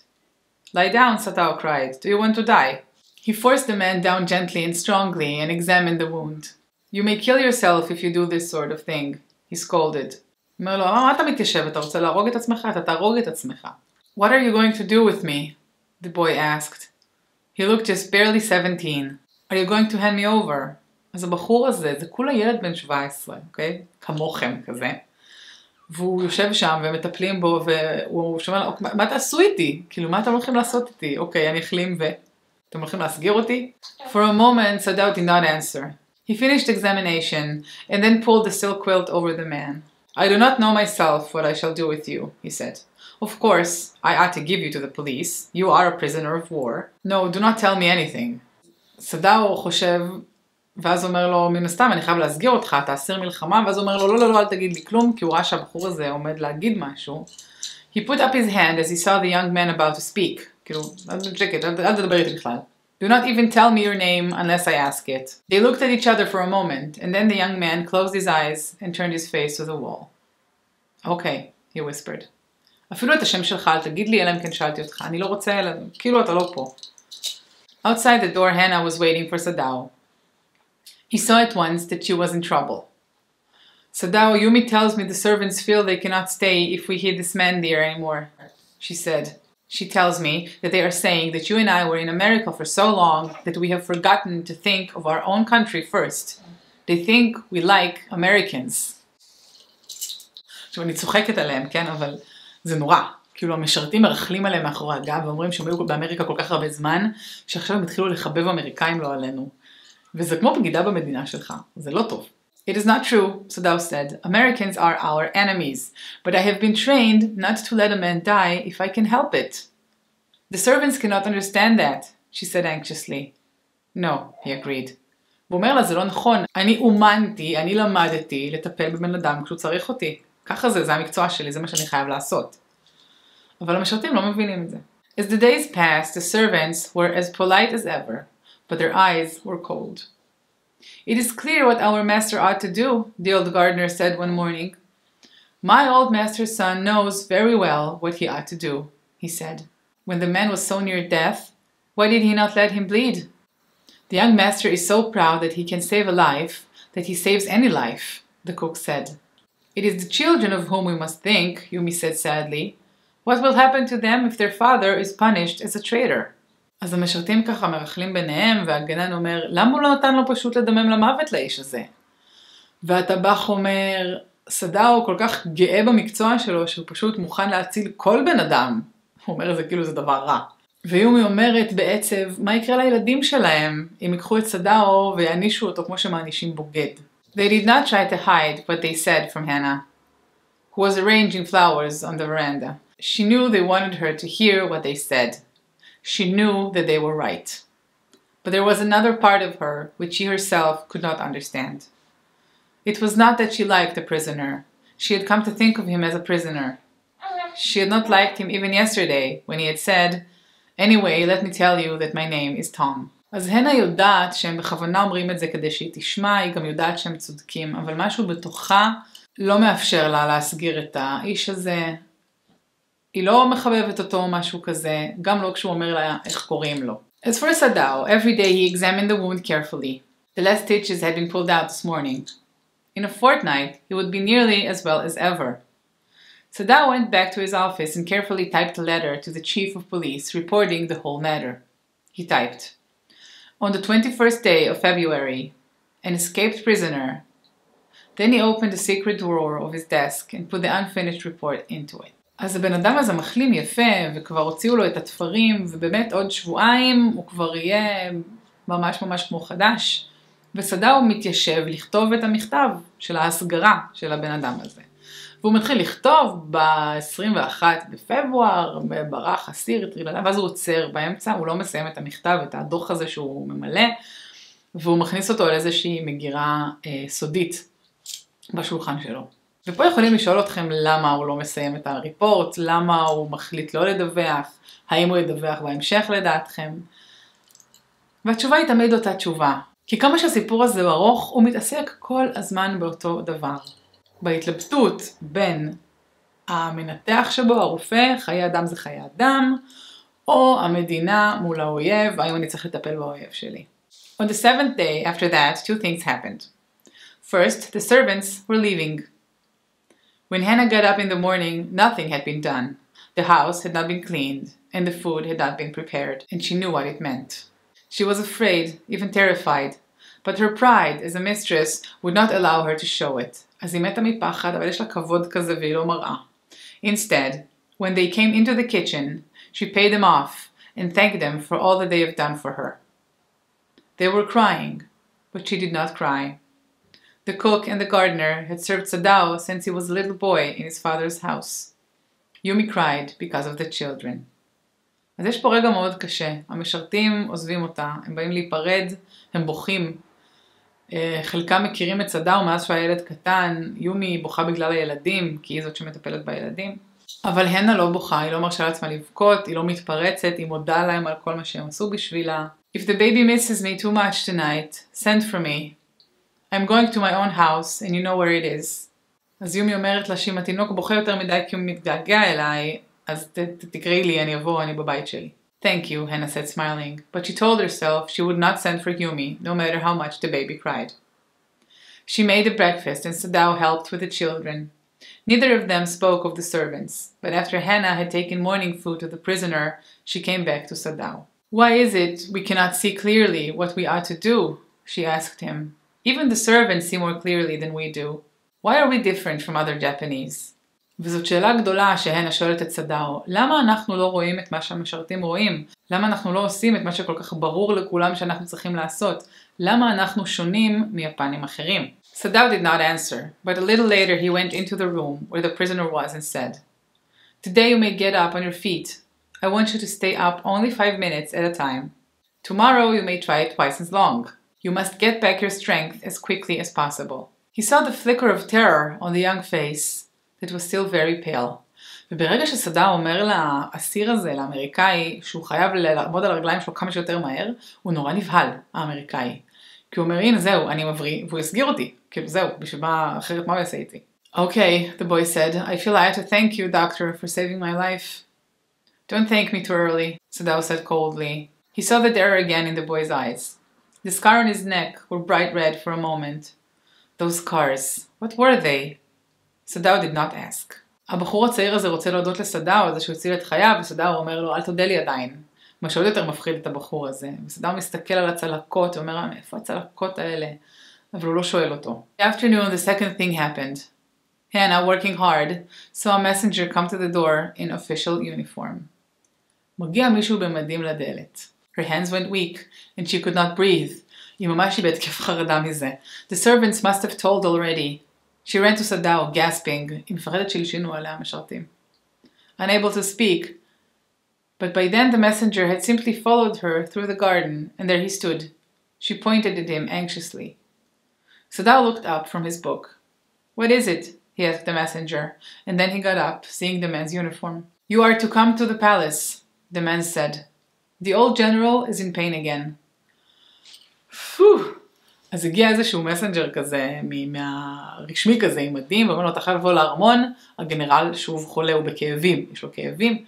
Lie down, Sadao cried. Do you want to die? He forced the man down gently and strongly and examined the wound. You may kill yourself if you do this sort of thing, he scolded. אומר לו, מה אתה מתיישב? אתה רוצה להרוג את עצמך? אתה תהרוג את עצמך. What are you going to do with me? The boy asked. He looked just barely 17. Are you going to hand me over? אז הבחור הזה, זה כולה ילד בן 17, אוקיי? כמוכם כזה. והוא יושב שם ומטפלים בו, והוא שומע, מה תעשו איתי? כאילו, מה אתם הולכים לעשות איתי? אוקיי, אני אחלים אתם הולכים להסגיר אותי? For a moment, Sadao did not answer. He finished examination, and then pulled the silk quilt over the man. I do not know myself what I shall do with you, he said. Of course, I ought to give you to the police. You are a prisoner of war. No, do not tell me anything. סדאו חושב, ואז אומר לו, מן הסתם, אני חייב להסגיר אותך, אתה אסיר מלחמה, ואז אומר לו, לא, אל תגיד לי כלום, כי הוא ראה שהבחור הזה עומד להגיד משהו. He put up his hand as he saw the young man about to speak. כאילו, אל תדבר איתי בכלל. Do not even tell me your name unless I ask it. They looked at each other for a moment, and then the young man closed his eyes and turned his face to the wall. Okay, he whispered. אפילו את השם שלך אל תגיד לי, אלא אם כן שאלתי אותך. אני לא רוצה, כאילו אתה לא פה. Outside the door, Hannah was waiting for Sadao. He saw at once that she was in trouble. Sadao, Yumi tells me the servants feel they cannot stay if we hear this man there anymore, she said. She tells me that they are saying that you and I were in America for so long that we have forgotten to think of our own country first. They think we like Americans. עכשיו, אני צוחקת עליהם, כן? אבל זה נורא. כאילו, המשרתים מרחלים עליהם מאחורי הגב, ואומרים שהם היו באמריקה כל כך הרבה זמן, שעכשיו הם התחילו לחבב אמריקאים לא עלינו. וזה כמו בגידה במדינה שלך. זה לא טוב. It is not true, Sadao said. Americans are our enemies, but I have been trained not to let a man die if I can help it. The servants cannot understand that, she said anxiously. No, he agreed. הוא אומר לה, זה לא נכון. אני אומנתי, אני למדתי לטפל בבן אדם כשהוא צריך אותי. ככה זה המקצוע שלי, זה מה שאני חייב לעשות. אבל המשרתים לא מבינים את זה. As the days passed, the servants were as polite as ever, but their eyes were cold. It is clear what our master ought to do, the old gardener said one morning. My old master's son knows very well what he ought to do, he said. When the man was so near death, why did he not let him bleed? The young master is so proud that he can save a life, that he saves any life, the cook said. It is the children of whom we must think, Yumi said sadly. What will happen to them if their father is punished as a traitor? אז המשרתים ככה מרכלים ביניהם, והגנן אומר, למה הוא לא נתן לו פשוט לדמם למוות לאיש הזה? והטבח אומר, סדאו כל כך גאה במקצוע שלו, שהוא פשוט מוכן להציל כל בן אדם. הוא אומר, זה כאילו זה דבר רע. ויומי אומרת בעצב, מה יקרה לילדים שלהם, אם ייקחו את סדאו ויענישו אותו כמו שמענישים בוגד? They did not try to hide what they said from Hannah, who was arranging flowers on the veranda. She knew they wanted her to hear what they said. She knew that they were right. But there was another part of her which she herself could not understand. It was not that she liked the prisoner. She had come to think of him as a prisoner. She had not liked him even yesterday, when he had said, Anyway, let me tell you that my name is Tom. אז הנה יודעת שהם בכוונה אומרים את זה כדי שהיא תשמע, היא גם יודעת שהם צודקים, אבל משהו בתוכה לא מאפשר לה להסגיר את האיש הזה. היא לא מחבבת אותו או משהו כזה, גם לא כשהוא אומר לה איך קוראים לו. As for Sadao, every day he examined the wound carefully. The last stitches had been pulled out this morning. In a fortnight, he would be nearly as well as ever. Sadao went back to his office and carefully typed a letter to the chief of police reporting the whole matter. He typed, On the 21st day of February, an escaped prisoner. Then he opened a secret drawer of his desk and put the unfinished report into it. אז הבן אדם הזה מחלים יפה, וכבר הוציאו לו את התפרים, ובאמת עוד שבועיים הוא כבר יהיה ממש ממש כמו חדש. וסדאו מתיישב לכתוב את המכתב של ההסגרה של הבן אדם הזה. והוא מתחיל לכתוב ב-21 בפברואר, ברח, אסיר, טריללה, ואז הוא עוצר באמצע, הוא לא מסיים את המכתב, את הדוח הזה שהוא ממלא, והוא מכניס אותו על איזושהי מגירה סודית בשולחן שלו. ופה יכולים לשאול אתכם למה הוא לא מסיים את הריפורט, למה הוא מחליט לא לדווח, האם הוא ידווח בהמשך לדעתכם. והתשובה היא תמיד אותה תשובה. כי כמה שהסיפור הזה הוא ארוך, הוא מתעסק כל הזמן באותו דבר. בהתלבטות בין המנתח שבו, הרופא, חיי אדם זה חיי אדם, או המדינה מול האויב, האם אני צריך לטפל באויב שלי. On the seventh day after that, two things happened. First, the servants were leaving. When Hannah got up in the morning, nothing had been done. The house had not been cleaned, and the food had not been prepared, and she knew what it meant. She was afraid, even terrified, but her pride as a mistress would not allow her to show it. אז היא מתה מפחד, אבל יש לה כבוד כזה והיא לא מראה. Instead, when they came into the kitchen, she paid them off and thanked them for all that they have done for her. They were crying, but she did not cry. The cook and the gardener had served Sadao since he was a little boy in his father's house. Yumi cried because of the children. אז יש פה רגע מאוד קשה. המשרתים עוזבים אותה, הם באים להיפרד, הם בוכים. חלקם מכירים את סדאו מאז שהוא הילד קטן, יומי בוכה בגלל הילדים, כי היא זאת שמטפלת בילדים. אבל הנה לא בוכה, היא לא מרשה לעצמה לבכות, היא לא מתפרצת, היא מודה להם על כל מה שהם עשו בשבילה. If the baby misses me too much tonight, send for me. I'm going to my own house and you know where it is. אז יומי אומרת לה שאם התינוק בוכה יותר מדי כי הוא מתגעגע אליי, אז תקראי לי, אני אבוא, אני בבית שלי. Thank you, Hannah said smiling, but she told herself she would not send for Yumi, no matter how much the baby cried. She made the breakfast and Sadao helped with the children. Neither of them spoke of the servants, but after Hannah had taken morning food to the prisoner, she came back to Sadao. Why is it we cannot see clearly what we ought to do? She asked him. Even the servants see more clearly than we do. Why are we different from other Japanese? וזאת שאלה גדולה שהנה שואלת את סדאו, למה אנחנו לא רואים את מה שהמשרתים רואים? למה אנחנו לא עושים את מה שכל כך ברור לכולם שאנחנו צריכים לעשות? למה אנחנו שונים מיפנים אחרים? Sadao did not answer, but a little later he went into the room where the prisoner was and said, Today you may get up on your feet. I want you to stay up only 5 minutes at a time. Tomorrow you may try it twice as long. You must get back your strength as quickly as possible. He saw the flicker of terror on the young face that was still very pale. וברגע שסדאו אומר לאסיר הזה, לאמריקאי, שהוא חייב לעמוד על הרגליים שלו כמה שיותר מהר, הוא נורא נבהל, האמריקאי. כי הוא אומר, הנה זהו, אני מבריא, והוא יסגיר אותי. כאילו זהו, בשביל מה אחרת מה הוא יעשה איתי? Okay, the boy said. I feel I have to thank you, doctor, for saving my life. Don't thank me too early, Sadao said coldly. He saw the terror again in the boy's eyes. The scars on his neck were bright red for a moment. Those scars, what were they? Sadao did not ask. הבחור הצעיר הזה רוצה להודות לסדאו על זה שהוא הציל את חייו, וסדאו אומר לו, אל תודה לי עדיין. מה שעוד יותר מפחיד את הבחור הזה. וסדאו מסתכל על הצלקות, ואומר, איפה הצלקות האלה? אבל הוא לא שואל אותו. In the afternoon, the second thing happened. Hannah, working hard, saw a messenger come to the door in official uniform. מגיע מישהו במדים לדלת. Her hands went weak, and she could not breathe. היא ממש בהתקף חרדה מזה. The servants must have told already. She ran to Sadao, gasping. היא מפחדת שהלשינו עליה המשרתים. Unable to speak. But by then the messenger had simply followed her through the garden, and there he stood. She pointed at him anxiously. Sadao looked up from his book. What is it? He asked the messenger, and then he got up, seeing the man's uniform. You are to come to the palace, the man said. The old general is in pain again. Phew! אז הגיע איזשהו מסנג'ר כזה, מהרשמי כזה, עם מדים, ואומר לו, אתה חייב לבוא לארמון, הגנרל שוב חולה, הוא בכאבים, יש לו כאבים.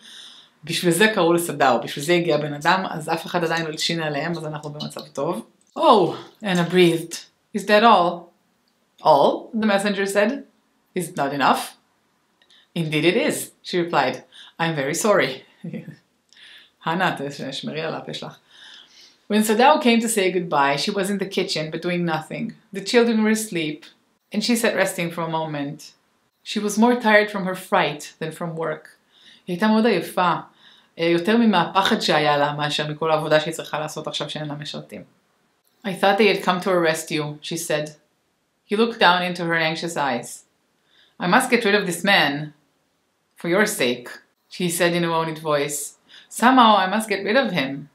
בשביל זה קראו לסדאו, בשביל זה הגיע בן אדם, אז אף אחד עדיין לא הלשין עליהם, אז אנחנו במצב טוב. Oh, Anna breathed. Is that all? All? The messenger said. Is it not enough? Indeed it is, she replied. I'm very sorry. Hannah, תשמרי על הפה שלך. When Sadao came to say goodbye, she was in the kitchen but doing nothing. The children were asleep, and she sat resting for a moment. She was more tired from her fright than from work. היא הייתה מאוד עייפה, יותר מהפחד שהיה לה, מאשר מכל העבודה שהיא צריכה לעשות עכשיו שאין לה משרתים. I thought they had come to arrest you, she said. He looked down into her anxious eyes. I must get rid of this man. For your sake, she said in a wounded voice. Somehow I must get rid of him.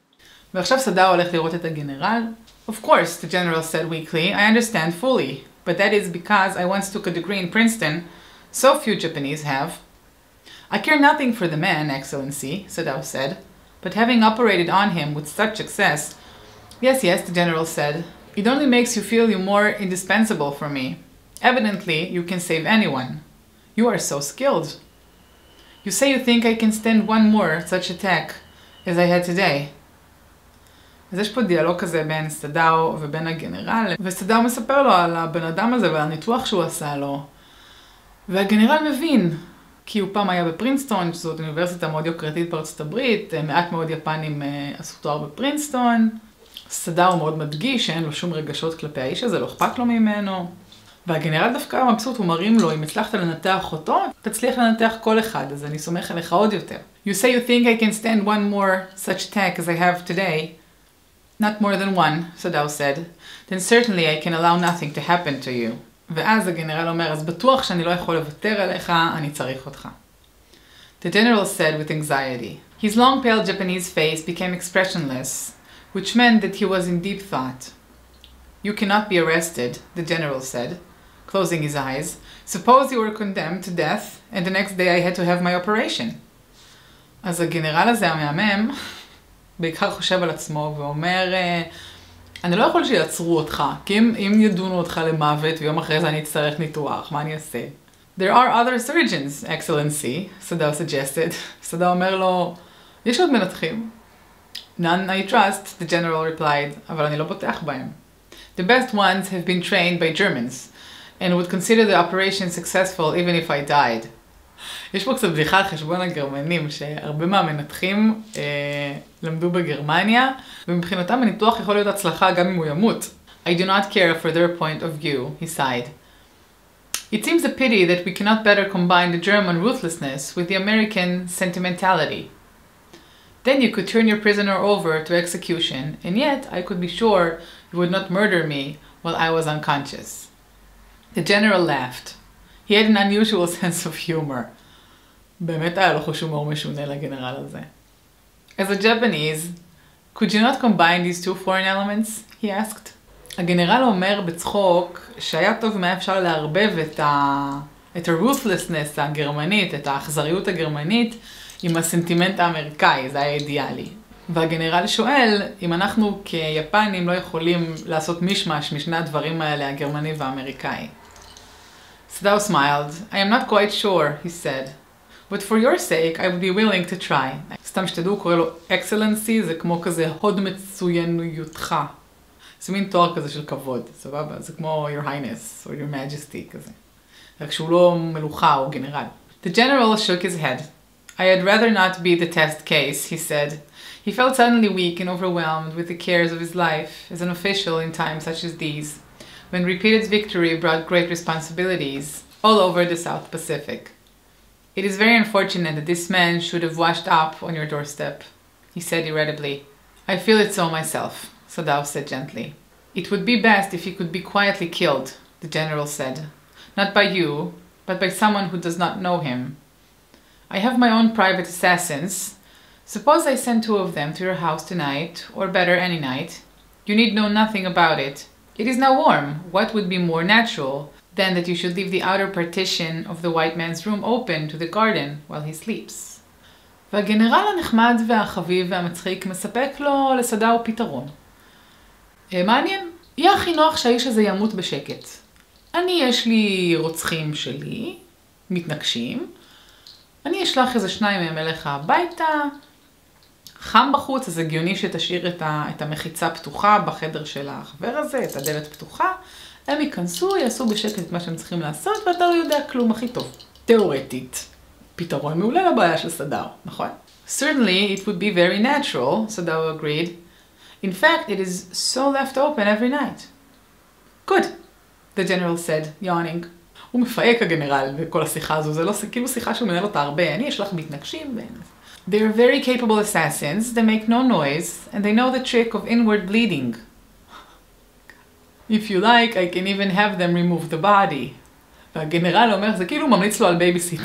ועכשיו סדאו הולך לראות את הגנרל. Of course, the general said weakly, I understand fully, but that is because I once took a degree in Princeton. So few Japanese have. I care nothing for the man, Excellency, Sadao said, but having operated on him with such success... Yes, the general said. It only makes you feel you more indispensable for me. Evidently, you can save anyone. You are so skilled. You say you think I can stand one more such attack as I had today. אז יש פה דיאלוג כזה בין סדאו ובין הגנרל, וסדאו מספר לו על הבן אדם הזה ועל הניתוח שהוא עשה לו. והגנרל מבין, כי הוא פעם היה בפרינסטון, שזאת אוניברסיטה מאוד יוקרתית בארצות הברית, מעט מאוד יפנים עשו תואר בפרינסטון. סדאו מאוד מדגיש שאין לו שום רגשות כלפי האיש הזה, לא אכפת לו ממנו. והגנרל דווקא מבסוט, הוא מרים לו, אם הצלחת לנתח אותו, תצליח לנתח כל אחד, אז אני סומך עליך עוד יותר. You say you think I can stand one more such attack as I have today. Not more than one, Sadao said. Then certainly I can allow nothing to happen to you. ואז הגנרל אומר, אז בטוח שאני לא יכול לוותר עליך, אני צריך אותך. The general said with anxiety. His long pale Japanese face became expressionless, which meant that he was in deep thought. You cannot be arrested, the general said, closing his eyes. Suppose you were condemned to death, and the next day I had to have my operation. אז הגנרל הזה המהמם, בעיקר חושב על עצמו ואומר, אני לא יכול שיעצרו אותך, כי אם ידונו אותך למוות ויום אחרי זה אני אצטרך ניתוח, מה אני אעשה? There are other surgeons, Excellency, Sadao suggested. Sadao אומר לו, יש עוד מנתחים. None I trust, the general replied, אבל אני לא בוטח בהם. The best ones have been trained by Germans, and would consider the operation successful even if I died. יש פה קצת בדיחה על חשבון הגרמנים, שהרבה מהמנתחים למדו בגרמניה, ומבחינתם הניתוח יכול להיות הצלחה גם אם הוא ימות. I do not care for their point of view, he sighed. It seems a pity that we cannot better combine the German ruthlessness with the American sentimentality. Then you could turn your prisoner over to execution, and yet I could be sure you would not murder me while I was unconscious. The general laughed. He had an unusual sense of humor. באמת היה לו חוש הומור משונה לגנרל הזה. As a Japanese, could you not combine these two foreign elements? He asked. הגנרל אומר בצחוק שהיה טוב מה אפשר לערבב את ה-ruthlessness הגרמנית, את האכזריות הגרמנית, עם הסנטימנט האמריקאי, זה היה אידיאלי. והגנרל שואל אם אנחנו כיפנים לא יכולים לעשות מישמש משני הדברים האלה, הגרמני והאמריקאי. Sadao smiled. I am not quite sure, he said. But for your sake, I would be willing to try. סתם שתדעו, הוא קורא לו Excellency, זה כמו כזה הוד מצויניותך. זה מין תואר כזה של כבוד, סבבה? זה כמו Your Highness, or Your Majesty כזה. רק שהוא לא מלוכה או גנרל. The general shook his head. I had rather not be the test case, he said. He felt suddenly weak and overwhelmed with the cares of his life as an official in times such as these, when repeated victory brought great responsibilities all over the South Pacific. It is very unfortunate that this man should have washed up on your doorstep, he said irritably. I feel it so myself, Sadao said gently. It would be best if he could be quietly killed, the general said. Not by you, but by someone who does not know him. I have my own private assassins. Suppose I send 2 of them to your house tonight, or better, any night. You need know nothing about it. It is now warm. What would be more natural than that you should leave the outer partition of the white man's room open to the garden while he sleeps? והגנרל הנחמד והחביב והמצחיק מספק לו לסדאו פתרון. מעניין, יהיה הכי נוח שהאיש הזה ימות בשקט. יש לי רוצחים שלי, מתנגשים. אני אשלח איזה 2 מהם אליך הביתה. חם בחוץ, אז הגיוני שתשאיר את המחיצה פתוחה בחדר של החבר הזה, את הדלת פתוחה. הם ייכנסו, יעשו בשקט את מה שהם צריכים לעשות, ואתה לא יודע כלום הכי טוב. תיאורטית. פתרון מעולה לבעיה של סדאו, נכון? Certainly, it would be very natural, Sadao agreed. In fact, it is so left open every night. Good, the general said, yawning. הוא מפהק הגנרל בכל השיחה הזו, זה לא כאילו שיחה שהוא מנהל אותה הרבה, אני אשלח מתנגשים. They are very capable assassins, they make no noise, and they know the trick of inward bleeding. If you like, I can even have them remove the body. והגנרל אומר, זה כאילו ממליץ לו על בייביסיטר.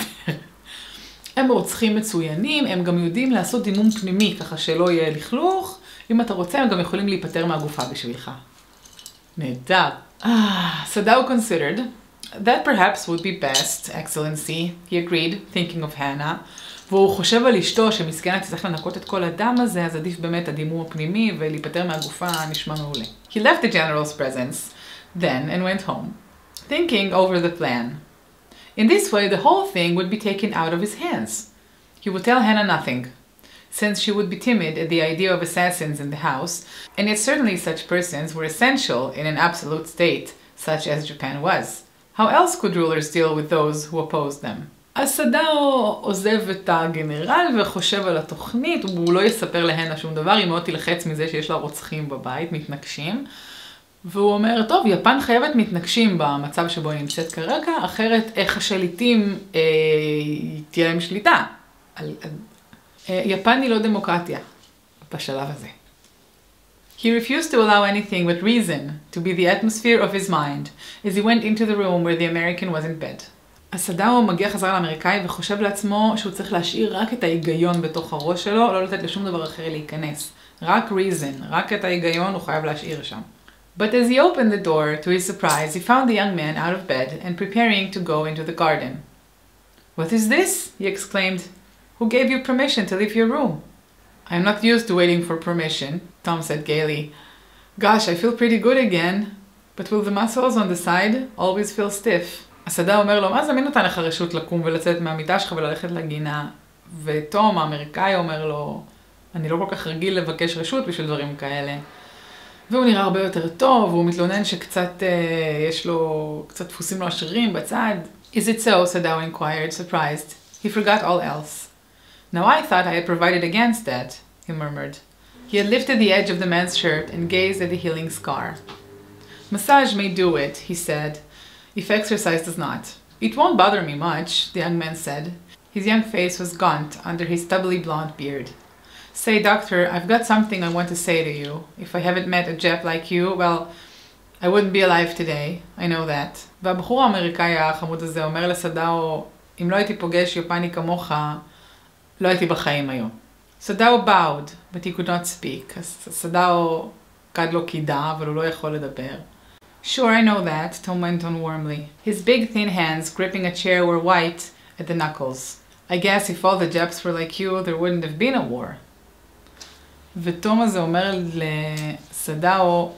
הם רוצחים מצוינים, הם גם יודעים לעשות דימום פנימי, ככה שלא יהיה לכלוך. אם אתה רוצה, הם גם יכולים להיפטר מהגופה בשבילך. נהדר. Sadao considered. That perhaps would be best, Excellency, he agreed, thinking of Hannah. והוא חושב על אשתו שמסכנה תצטרך לנקות את כל הדם הזה, אז עדיף באמת הדימום הפנימי ולהיפטר מהגופה נשמע מעולה. He left the general's presence then and went home, thinking over the plan. In this way, the whole thing would be taken out of his hands. He would tell Hannah nothing, since she would be timid at the idea of assassins in the house, and yet certainly such persons were essential in an absolute state, such as Japan was. How else could rulers deal with those who opposed them? אז סדאו עוזב את הגנרל וחושב על התוכנית, הוא לא יספר להנה שום דבר, היא מאוד תלחץ מזה שיש לה רוצחים בבית, מתנגשים. והוא אומר, טוב, יפן חייבת מתנגשים במצב שבו היא נמצאת כרגע, אחרת איך השליטים תהיה להם שליטה. יפן היא לא דמוקרטיה בשלב הזה. He refused to allow anything but reason to be the atmosphere of his mind as he went into the room where the American was in bed. אז סדאו מגיע חזרה לאמריקאי וחושב לעצמו שהוא צריך להשאיר רק את ההיגיון בתוך הראש שלו, לא לתת לשום דבר אחר להיכנס. רק reason, רק את ההיגיון הוא חייב להשאיר שם. But as he opened the door, to his surprise, he found the young man out of bed and preparing to go into the garden. What is this? He exclaimed. Who gave you permission to leave your room? I am not used to waiting for permission, Tom said gaily. Gosh, I feel pretty good again, but will the muscles on the side always feel stiff? הסדאו אומר לו, מה זה מי נתן לך רשות לקום ולצאת מהמיטה שלך וללכת לגינה? ותום, האמריקאי, אומר לו, אני לא כל כך רגיל לבקש רשות בשביל דברים כאלה. והוא נראה הרבה יותר טוב, והוא מתלונן שקצת יש לו, קצת דפוסים לו השרירים בצד. Is it so? Sadao inquired, surprised. He forgot all else. Now I thought I had provided against that, he murmured. He had lifted the edge of the man's shirt and gazed at the healing scar. Massage may do it, he said, if exercise does not. It won't bother me much, the young man said. His young face was gaunt under his stubbly blonde beard. Say, doctor, I've got something I want to say to you. If I haven't met a Jap like you, well, I wouldn't be alive today. I know that. והבחור האמריקאי החמוד הזה אומר לסדאו, אם לא הייתי פוגש יפני כמוך, לא הייתי בחיים היום. סדאו bowed, but he could not speak. סדאו קד לו קידה, אבל הוא לא יכול לדבר. Sure, I know that, Tom went on warmly. His big thin hands gripping a chair were white at the knuckles. I guess if all the Japs were like you, there wouldn't have been a war. ותום הזה אומר לסדאו,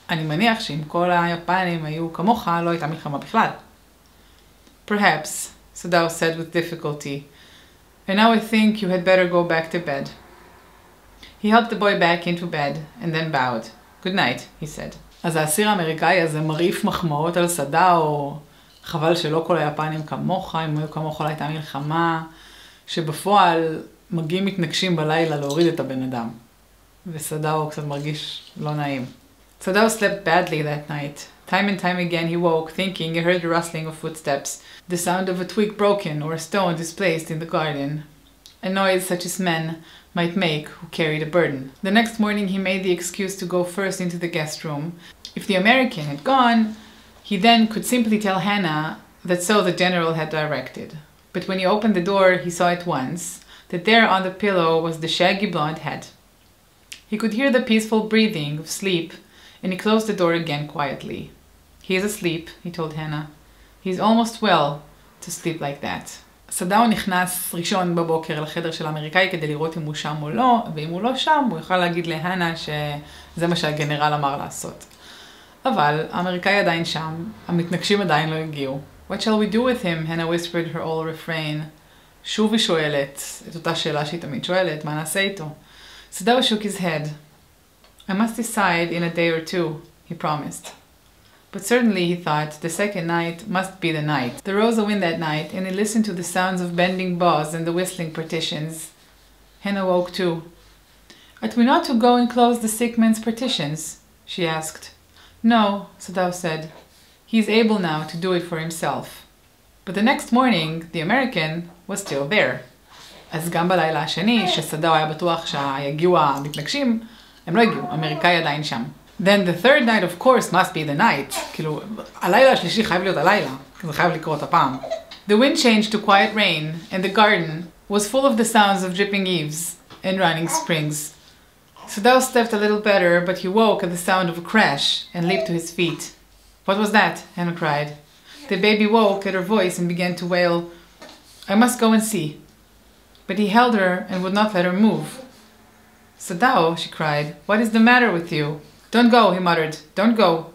אני מניח שאם כל היפנים היו כמוך, לא הייתה מלחמה בכלל. Perhaps, Sadao said with difficulty. And now I think you had better go back to bed. He helped the boy back into bed and then bowed. Good night, he said. אז האסיר האמריקאי הזה מרעיף מחמאות על סדאו, חבל שלא כל היפנים כמוך, אם היו כמוך לא הייתה מלחמה, שבפועל מגיעים מתנגשים בלילה להוריד את הבן אדם. וסדאו קצת מרגיש לא נעים. Sadao slept badly that night. Time and time again he woke, thinking he heard the rustling of footsteps, the sound of a twig broken or a stone displaced in the garden, a noise such as men might make who carried a burden. The next morning he made the excuse to go first into the guest room. If the American had gone, he then could simply tell Hannah that so the general had directed. But when he opened the door, he saw at once that there on the pillow was the shaggy blonde head. He could hear the peaceful breathing of sleep, and he closed the door again quietly. He is asleep, he told Hannah. He is almost well to sleep like that. סדאו נכנס ראשון בבוקר לחדר של האמריקאי כדי לראות אם הוא שם או לא, ואם הוא לא שם, הוא יוכל להגיד להנה שזה מה שהגנרל אמר לעשות. אבל האמריקאי עדיין שם, המתנגשים עדיין לא הגיעו. What shall we do with him? Hannah whispered her old refrain. שוב היא שואלת, את אותה שאלה שהיא תמיד שואלת, מה נעשה איתו? Sadao shook his head. I must decide in a day or two, he promised. But certainly, he thought, the second night must be the night. There rose a wind that night, and he listened to the sounds of bending boughs and the whistling partitions. Hannah woke too. Ought we not to go and close the sick man's partitions? She asked. No, Sadao said. He is able now to do it for himself. But the next morning, the American was still there. אז גם בלילה השני, שסדאו היה בטוח שיגיעו המתנגשים, הם לא הגיעו, האמריקאי עדיין שם. Then the third night, of course, must be the night. כאילו, הלילה השלישי חייב להיות הלילה. זה חייב לקרות הפעם. The wind changed to quiet rain, and the garden was full of the sounds of dripping eaves and running springs. Sadao slept a little better, but he woke at the sound of a crash and leaped to his feet. What was that? Hannah cried. The baby woke at her voice and began to wail, I must go and see. But he held her and would not let her move. Sadao, she cried, what is the matter with you? Don't go, he muttered. Don't go.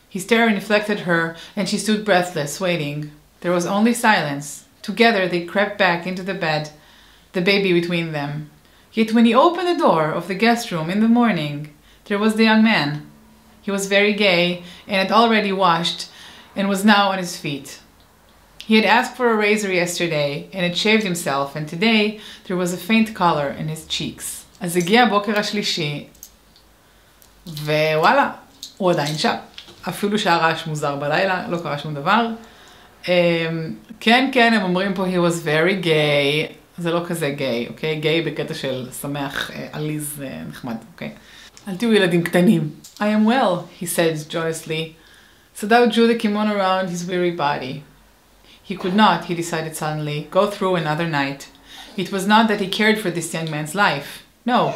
His terror inflected her, and she stood breathless, waiting. There was only silence. Together they crept back into the bed, the baby between them. Yet when he opened the door of the guest room in the morning, there was the young man. He was very gay, and had already washed, and was now on his feet. He had asked for a razor yesterday, and had shaved himself, and today there was a faint color in his cheeks. אז הגיע הבוקר השלישי, ווואלה, הוא עדיין שם. אפילו שהרעש מוזר בלילה, לא קרה שום דבר. כן, כן, הם אומרים פה, he was very gay. זה לא כזה גיי, אוקיי? גיי בקטע של שמח, עליז, נחמד, אוקיי? אל תהיו ילדים קטנים. I am well, he said joyously. Sadao drew the kimono around his weary body. He could not, he decided suddenly, go through another night. It was not that he cared for this young man's life. No,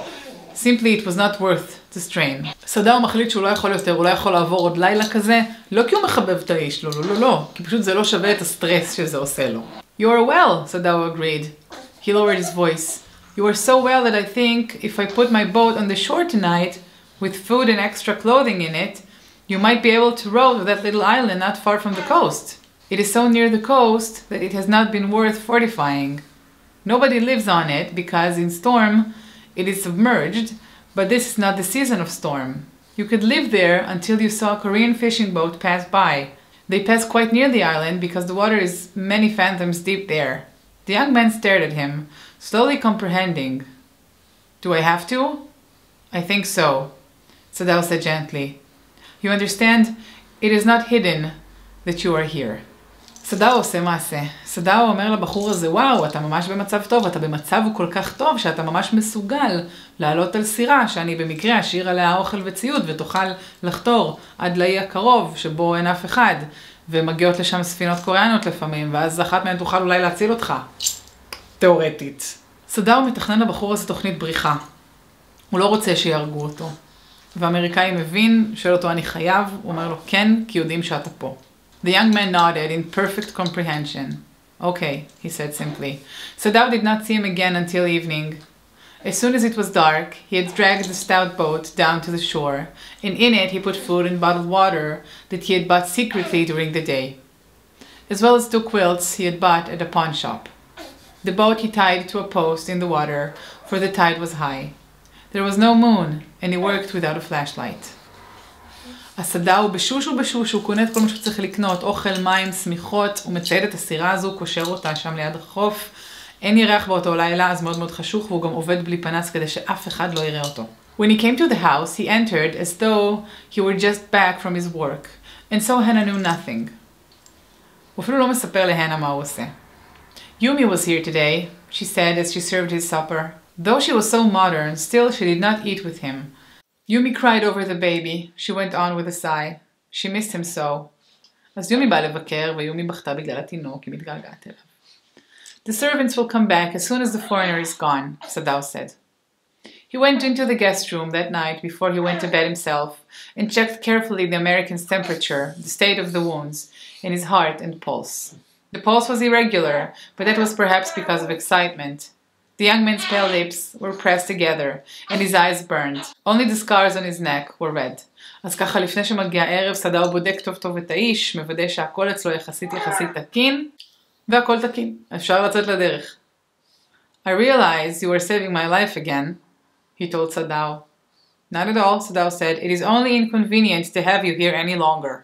simply it was not worth the strain. סדאו מחליט שהוא לא יכול יותר, הוא לא יכול לעבור עוד לילה כזה, לא כי הוא מחבב את האיש, לא, לא, לא, לא, כי פשוט זה לא שווה את הסטרס שזה עושה לו. You are well, Sadao agreed. He lowered his voice. You are so well that I think if I put my boat on the shore tonight, with food and extra clothing in it, you might be able to row to that little island not far from the coast. It is so near the coast that it has not been worth fortifying. Nobody lives on it because in storm it is submerged, but this is not the season of storm. You could live there until you saw a Korean fishing boat pass by. They pass quite near the island because the water is many fathoms deep there. The young man stared at him, slowly comprehending. Do I have to? I think so, Sadao said gently. You understand? It is not hidden that you are here. סדאו עושה מעשה. סדאו אומר לבחור הזה, וואו, אתה ממש במצב טוב, אתה במצב כל כך טוב שאתה ממש מסוגל לעלות על סירה, שאני במקרה אשאיר עליה אוכל וציוד, ותוכל לחתור עד לאי הקרוב, שבו אין אף אחד, ומגיעות לשם ספינות קוריאניות לפעמים, ואז אחת מהן תוכל אולי להציל אותך. תיאורטית. סדאו מתכנן לבחור הזה תוכנית בריחה. הוא לא רוצה שיהרגו אותו. והאמריקאי מבין, שואל אותו אני חייב, הוא אומר לו כן, כי יודעים שאתה פה. The young man nodded in perfect comprehension. Okay, he said simply. Sadao did not see him again until evening. As soon as it was dark, he had dragged the stout boat down to the shore, and in it he put food and bottled water that he had bought secretly during the day. as well as 2 quilts he had bought at a pawn shop. The boat he tied to a post in the water, for the tide was high. There was no moon, and he worked without a flashlight. הסדה הוא בשוש ובשוש, הוא קונה את כל מה שצריך לקנות, אוכל, מים, סמיכות, הוא מצייד את הסירה הזו, קושר אותה שם ליד החוף. אין ירח באותו לילה, אז מאוד מאוד חשוך, והוא גם עובד בלי פנס כדי שאף אחד לא יראה אותו. When he came to the house, he entered as though he were just back from his work, and so Hannah knew nothing. הוא אפילו לא מספר להנה מה הוא עושה. Yumi was here today, she said as she served his supper. Though she was so modern, still she did not eat with him. Yumi cried over the baby, she went on with a sigh. She missed him so. אז יומי באה לבקר, ויומי בכתה בגלל התינוק, היא מתגעגעת אליו. The servants will come back as soon as the foreigner is gone, Sadao said. He went into the guest room that night before he went to bed himself and checked carefully the American's temperature, the state of the wounds, and his heart and pulse. The pulse was irregular, but that was perhaps because of excitement. The young man's pale lips were pressed together, and his eyes burned. Only the scars on his neck were red. אז ככה לפני שמגיע הערב, סדאו בודק טוב טוב את האיש, מוודא שהכל אצלו יחסית תקין, והכל תקין. אפשר לצאת לדרך. I realize you are saving my life again, he told Sadao. Not at all, Sadao said. It is only inconvenient to have you here any longer.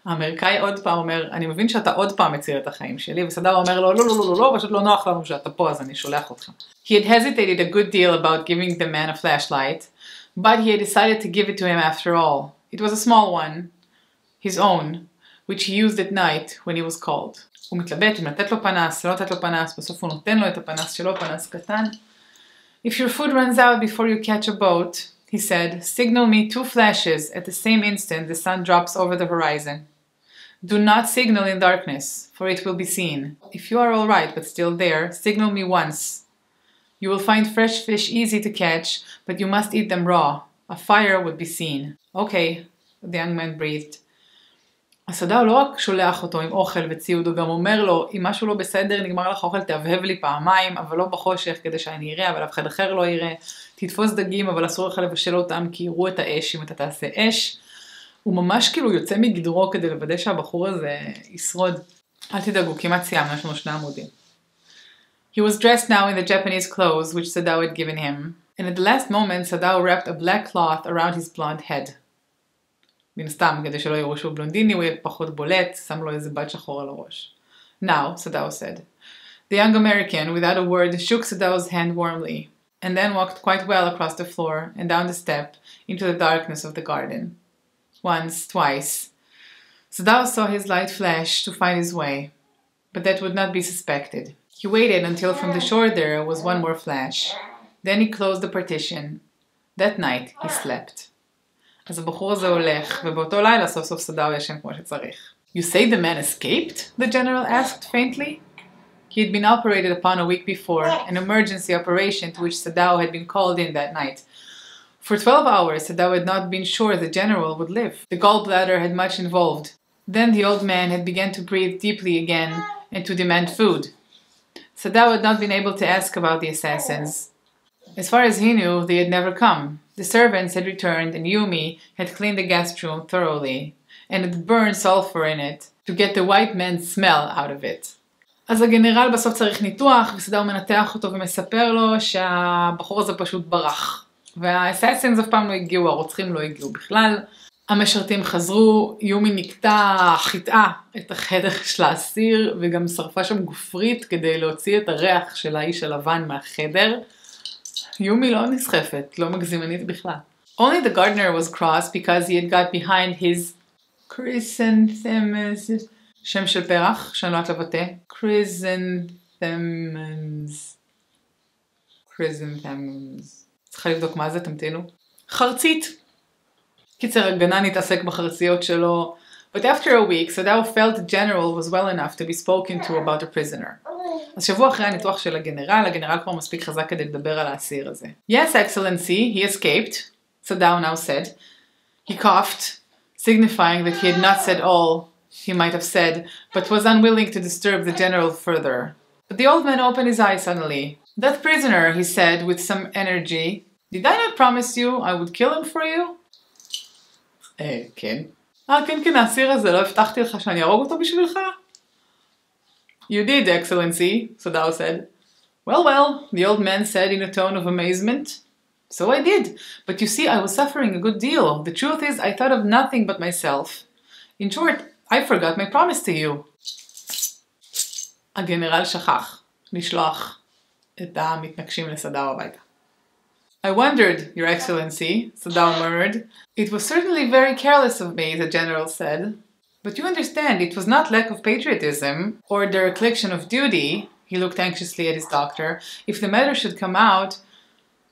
האמריקאי עוד פעם אומר, אני מבין שאתה עוד פעם מציל את החיים שלי, וסדאו אומר לו, לא, פשוט לא נוח לנו שאתה פה, אז אני שולח אותך. He had hesitated a good deal about giving the man a flashlight, but he had decided to give it to him after all. It was a small one, his own, which he used at night when he was called. הוא מתלבט אם לתת לו פנס, לא לתת לו פנס, בסוף הוא נותן לו את הפנס שלו, פנס קטן. If your food runs out before you catch a boat, he said, signal me 2 flashes at the same instant the sun drops over the horizon. Do not signal in darkness, for it will be seen. If you are all right but still there, signal me once. You will find fresh fish easy to catch, but you must eat them raw. A fire would be seen. Okay, the young man breathed. הסדאו לא רק שולח אותו עם אוכל וציוד, הוא גם אומר לו, אם משהו לא בסדר, נגמר לך אוכל, תהבהב לי פעמיים, אבל לא בחושך כדי שאני אראה, אבל אף אחד אחר לא יראה. תתפוס דגים, אבל אסור לך לבשל אותם, כי יראו את האש אם אתה תעשה אש. הוא ממש כאילו יוצא מגדרו כדי לוודא שהבחור הזה ישרוד. אל תדאגו, כמעט סיימנו, יש לנו 2 עמודים. He was dressed now in the Japanese clothes which Sadao had given him, and at the last moment Sadao wrapped a black cloth around his blonde head. מן סתם, כדי שלא יראו שהוא בלונדיני, הוא יהיה פחות בולט, שם לו איזה בת שחור על הראש. Now, Sadao said. The young American, without a word, shook Sadao's hand warmly, and then walked quite well across the floor and down the step into the darkness of the garden. Once, twice. Sadao saw his light flash to find his way, but that would not be suspected. He waited until from the shore there was one more flash. Then he closed the partition. That night he slept. אז הבחור הזה הולך, ובאותו לילה סוף סוף סדאו ישן כמו שצריך. You say the man escaped? The general asked faintly. He had been operated upon a week before, an emergency operation to which Sadao had been called in that night. For 12 hours, Sadao had not been sure the general would live. The gallbladder had much involved. Then the old man had begun to breathe deeply again and to demand food. Sadao had not been able to ask about the assassins. As far as he knew, they had never come. The servants had returned and Yumi had cleaned the guest room thoroughly and had burned sulfur in it to get the white man's smell out of it. אז הגנרל בסוף צריך ניתוח, וסדאו מנתח אותו ומספר לו שהבחור הזה פשוט ברח. והאסאסינס אף פעם לא הגיעו, הרוצחים לא הגיעו בכלל. המשרתים חזרו, יומי נקטה, חיטאה את החדר של האסיר, וגם שרפה שם גופרית כדי להוציא את הריח של האיש הלבן מהחדר. יומי לא נסחפת, לא מגזימנית בכלל. Only the gardener was cross because he had got behind his chrysanthemums. שם של פרח, שאני לא יודעת לבטא. chrysanthemums. צריכה לבדוק מה זה, תמתינו. חרצית. קיצר, הגנן התעסק בחרציות שלו. But after a week, Sadao felt the general was well enough to be spoken to about a prisoner. אז שבוע אחרי הניתוח של הגנרל כבר מספיק חזק כדי לדבר על האסיר הזה. Yes, Excellency, he escaped, Sadao now said. He coughed, signifying that he had not said all he might have said, but was unwilling to disturb the general further. But the old man opened his eyes suddenly. That prisoner, he said with some energy, did I not promise you I would kill him for you? כן. כן, האסיר הזה, לא הבטחתי לך שאני ארוג אותו בשבילך? You did, Excellency, Sadao said. Well, the old man said in a tone of amazement. So I did, but you see, I was suffering a good deal. The truth is, I thought of nothing but myself. In short, I forgot my promise to you. הגנרל שכח לשלוח את המתנגשים לסדאו הביתה. I wondered, Your Excellency, Sadao murmured. It was certainly very careless of me, the general said. But you understand, it was not lack of patriotism or dereliction of duty. He looked anxiously at his doctor. If the matter should come out,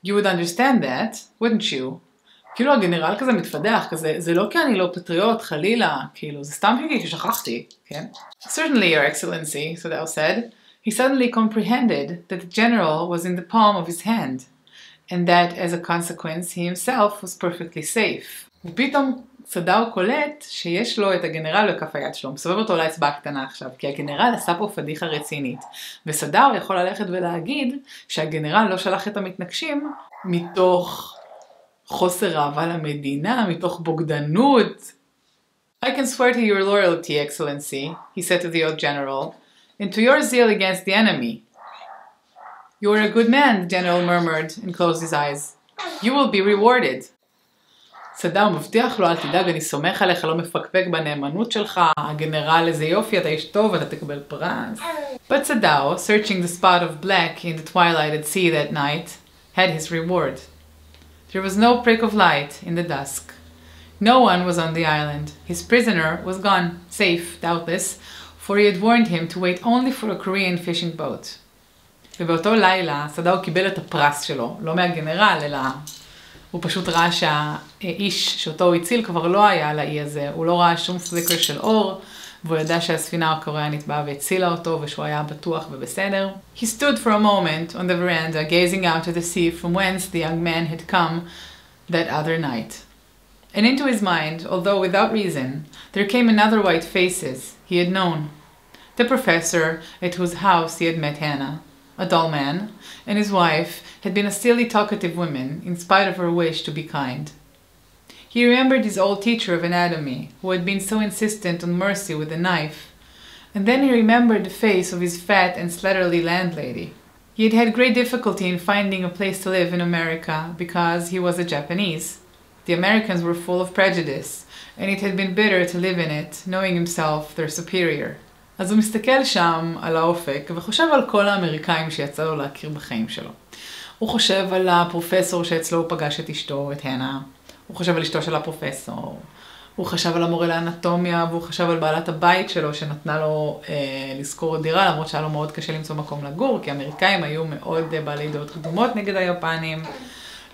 you would understand that, wouldn't you? כאילו הגנרל כזה מתפדח, כזה, זה לא כי אני לא פטריוט, חלילה, כאילו, זה סתם כי שכחתי, כן? Certainly, Your Excellency, Sadao said. He suddenly comprehended that the general was in the palm of his hand, and that, as a consequence, he himself was perfectly safe. ופתאום סדאו קולט שיש לו את הגנרל בכף היד שלו, מסובב אותו לאצבע הקטנה עכשיו, כי הגנרל עשה פה פדיחה רצינית, וסדאו יכול ללכת ולהגיד שהגנרל לא שלח את המתנגשים מתוך חוסר אהבה למדינה, מתוך בוגדנות. I can swear to your loyalty, Excellency, he said to the old general, and to your zeal against the enemy. You are a good man, the general murmured and closed his eyes. You will be rewarded. סדאו מבטיח לו, אל תדאג, אני סומך עליך, לא מפקפק בנאמנות שלך, הגנרל איזה יופי, אתה איש טוב, אתה תקבל פרס. But Sadao, searching the spot of black in the twilight at sea that night, had his reward. There was no prick of light in the dusk. No one was on the island. His prisoner was gone, safe, doubtless, for he had warned him to wait only for a Korean fishing boat. ובאותו לילה, סדאו קיבל את הפרס שלו, לא מהגנרל, אלא הוא פשוט ראה שהאיש שאותו הוא הציל כבר לא היה על האי הזה, הוא לא ראה שום פליקר של אור, והוא ידע שהספינה הקוריאנית באה והצילה אותו, ושהוא היה בטוח ובסדר. He stood for a moment on the veranda, gazing out to the sea from whence the young man had come that other night. And into his mind, although without reason, there came another white faces he had known. The professor at whose house he had met Hannah, a dull man, and his wife had been a silly talkative woman, in spite of her wish to be kind. He remembered his old teacher of anatomy, who had been so insistent on mercy with a knife, and then he remembered the face of his fat and slatternly landlady. He had had great difficulty in finding a place to live in America because he was a Japanese. The Americans were full of prejudice, and it had been bitter to live in it, knowing himself their superior. אז הוא מסתכל שם על האופק וחושב על כל האמריקאים שיצא לו להכיר בחיים שלו. הוא חושב על הפרופסור שאצלו הוא פגש את אשתו, את הנה. הוא חושב על אשתו של הפרופסור. הוא חשב על המורה לאנטומיה, והוא חשב על בעלת הבית שלו שנתנה לו לזכור דירה, למרות שהיה לו מאוד קשה למצוא מקום לגור, כי האמריקאים היו מאוד בעלי דעות קדומות נגד היפנים,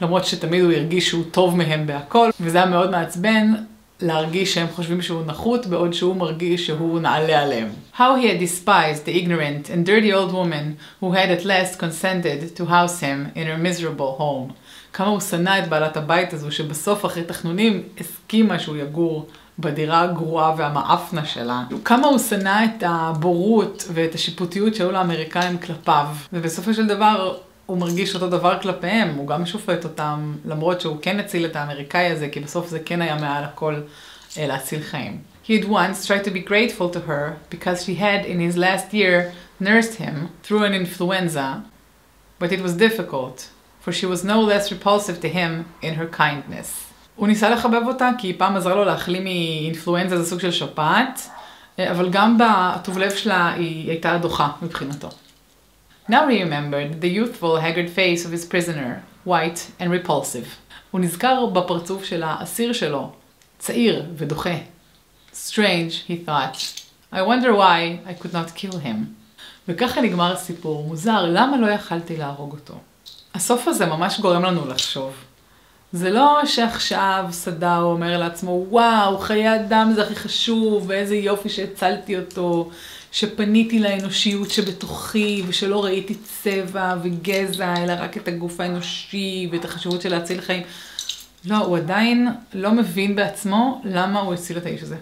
למרות שתמיד הוא הרגיש שהוא טוב מהם בהכל, וזה היה מאוד מעצבן להרגיש שהם חושבים שהוא נחות, בעוד שהוא מרגיש שהוא נעלה עליהם. How he had despised the ignorant and dirty old woman who had at last consented to house him in her miserable home. כמה הוא שנא את בעלת הבית הזו, שבסוף אחרי תחנונים הסכימה שהוא יגור בדירה הגרועה והמאפנה שלה. כמה הוא שנא את הבורות ואת השיפוטיות שהיו לאמריקאים כלפיו, ובסופו של דבר הוא מרגיש אותו דבר כלפיהם, הוא גם שופט אותם, למרות שהוא כן הציל את האמריקאי הזה, כי בסוף זה כן היה מעל הכל להציל חיים. He had once tried to be grateful to her because she had in his last year nursed him through an influenza, but it was difficult, for she was no less repulsive to him in her kindness. הוא ניסה לחבב אותה כי פעם עזרה לו להחלים מאינפלואנזה, זה סוג של שפעת, אבל גם בטוב לב שלה היא הייתה דוחה מבחינתו. Now he remembered the youthful, haggard face of his prisoner, white and repulsive. הוא נזכר בפרצוף של האסיר שלו, צעיר ודוחה. Strange, he thought. I wonder why I could not kill him. וככה נגמר הסיפור. מוזר, למה לא יכלתי להרוג אותו? הסוף הזה ממש גורם לנו לחשוב. זה לא שעכשיו סדאו אומר לעצמו, וואו, חיי אדם זה הכי חשוב, ואיזה יופי שהצלתי אותו, שפניתי לאנושיות שבתוכי, ושלא ראיתי צבע וגזע, אלא רק את הגוף האנושי, ואת החשיבות של להציל חיים. לא, הוא עדיין לא מבין בעצמו למה הוא הציל את האיש הזה.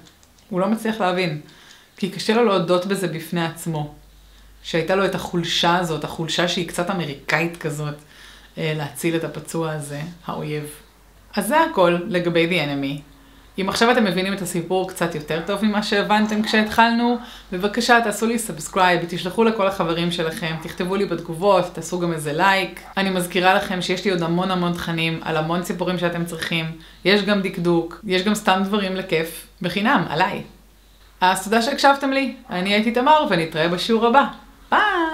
הוא לא מצליח להבין, כי קשה לו להודות בזה בפני עצמו. שהייתה לו את החולשה הזאת, החולשה שהיא קצת אמריקאית כזאת, להציל את הפצוע הזה, האויב. אז זה הכל לגבי The Enemy. אם עכשיו אתם מבינים את הסיפור קצת יותר טוב ממה שהבנתם כשהתחלנו, בבקשה תעשו לי סאבסקרייב ותשלחו לכל החברים שלכם, תכתבו לי בתגובות, תעשו גם איזה לייק. אני מזכירה לכם שיש לי עוד המון תכנים על המון סיפורים שאתם צריכים. יש גם דקדוק, יש גם סתם דברים לכיף, בחינם, עליי. אז תודה שהקשבתם לי, אני הייתי תמר ונתראה בשיעור הבא. ביי!